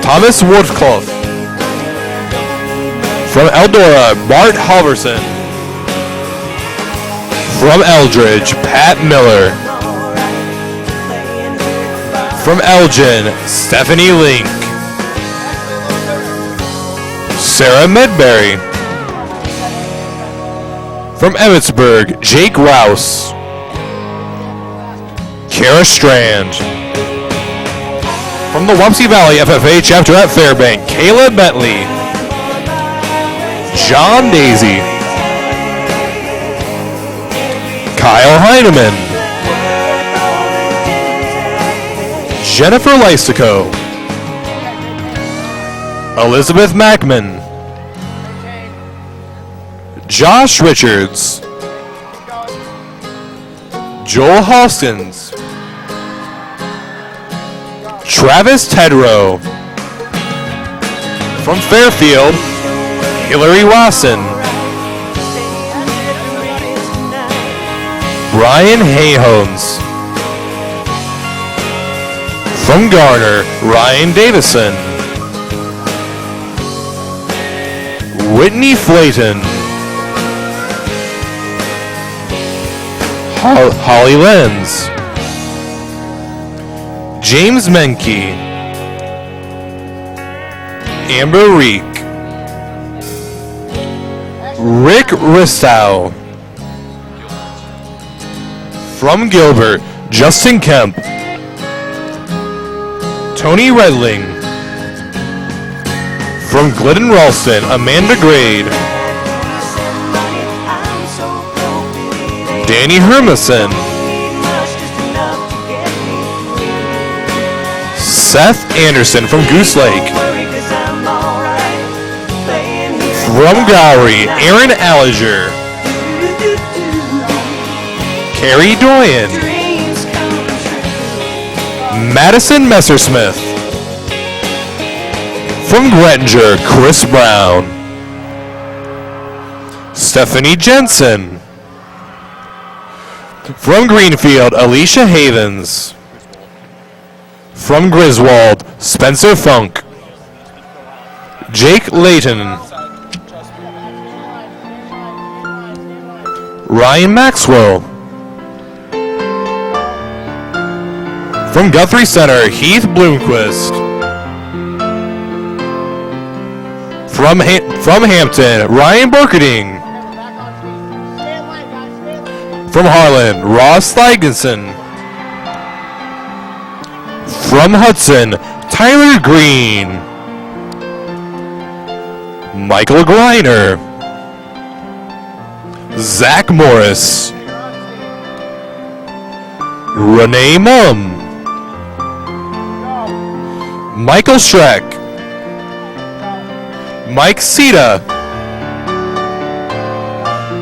Thomas Woodclough, From Eldora, Bart Halverson. From Eldridge, Pat Miller. From Elgin, Stephanie Link. Sarah Medberry. From Emmitsburg, Jake Rouse. Kara Strand. From the Wapsie Valley FFA chapter at Fairbank, Kayla Bentley. John Daisy. Kyle Heineman. Jennifer Lysico. Elizabeth Mackman. Josh Richards. Joel Hoskins. Travis Tedrow. From Fairfield, Hillary Wasson. Brian Hayhones. From Garner, Ryan Davison. Whitney Flayton. Holly Lenz. James Menke. Amber Reek. Rick Ristow. From Gilbert, Justin Kemp. Tony Redling. From Glidden Ralston, Amanda Grade. Danny Hermison. Seth Anderson from Goose Lake. From Gowrie, Aaron Alliger. Carrie Doyen. Madison Messersmith. From Gretinger, Chris Brown. Stephanie Jensen. From Greenfield, Alicia Havens. From Griswold, Spencer Funk. Jake Layton. Ryan Maxwell. From Guthrie Center, Heath Bloomquist. From Hampton, Ryan Borkerding. From Harlan, Ross Thigenson. From Hudson, Tyler Green. Michael Greiner. Zach Morris. Renee Mum. Michael Schreck. Mike Sita.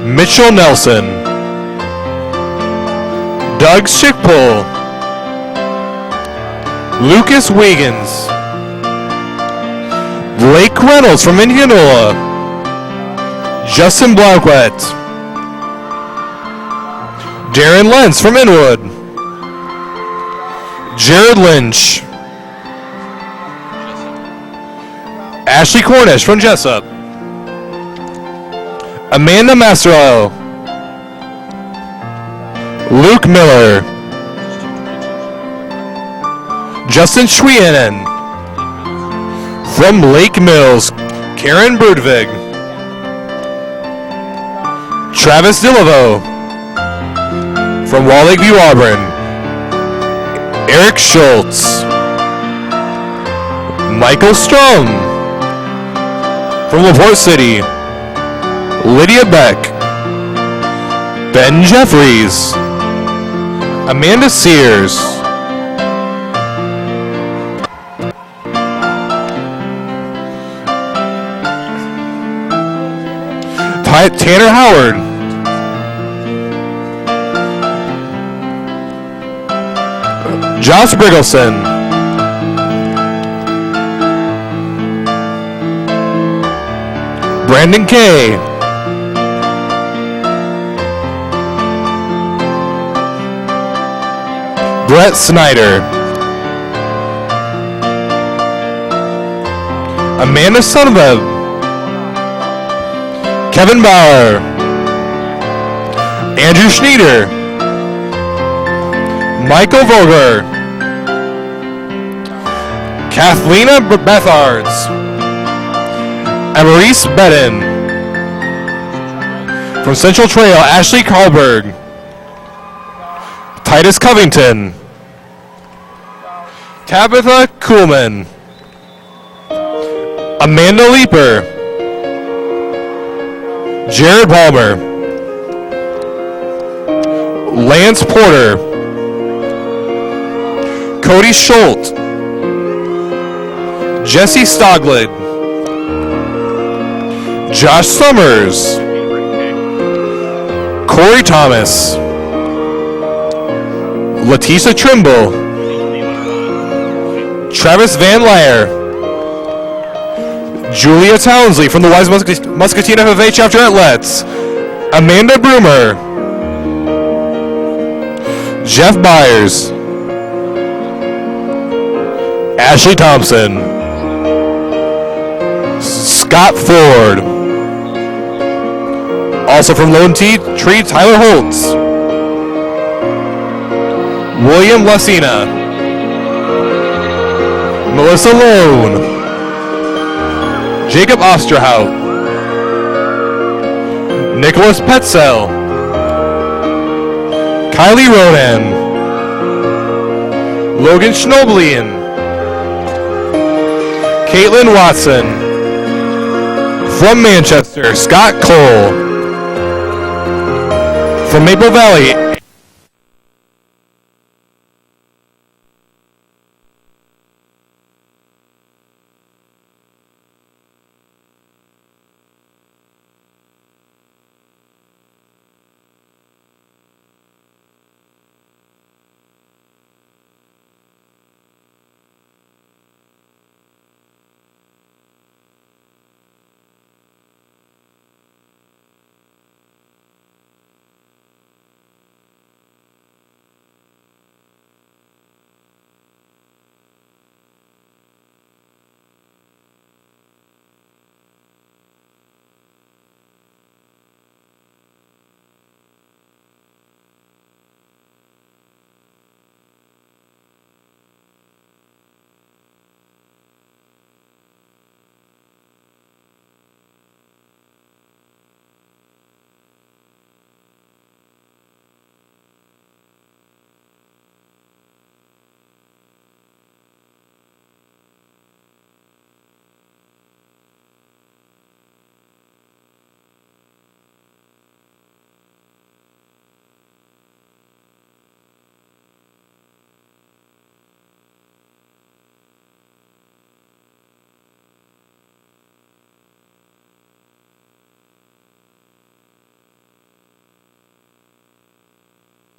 Mitchell Nelson. Doug Schickpole. Lucas Wiggins. Blake Reynolds from Indianola. Justin Blanquet. Darren Lentz from Inwood. Jared Lynch. Ashley Cornish from Jessup. Amanda Masterlo. Luke Miller. Justin Schwienen. From Lake Mills, Karen Burdvig. Travis Dilivo. From Wall Lake View, Auburn, Eric Schultz. Michael Strom. From LaPorte City, Lydia Beck. Ben Jeffries. Amanda Sears. Tanner Howard. Josh Brigelson. Brandon Kay. Brett Snyder. Amanda Sunweb. Kevin Bauer, Andrew Schneider, Michael Vogler, Kathlena Bethards, Emerise Bedden. From Central Trail, Ashley Karlberg, Titus Covington, Tabitha Kuhlman, Amanda Leeper, Jared Palmer, Lance Porter, Cody Schultz, Jesse Stoglid, Josh Summers, Corey Thomas, Leticia Trimble, Travis Van Laer, Julia Townsley from the Wise Muscatine FFA chapter at Letts, Amanda Broomer, Jeff Byers, Ashley Thompson, Scott Ford. Also from Lone Tree, Tyler Holtz, William Lassina, Melissa Lone, Jacob Osterhout, Nicholas Petzel, Kylie Ronan, Logan Schnoblien, Caitlin Watson. From Manchester, Scott Cole. From Maple Valley,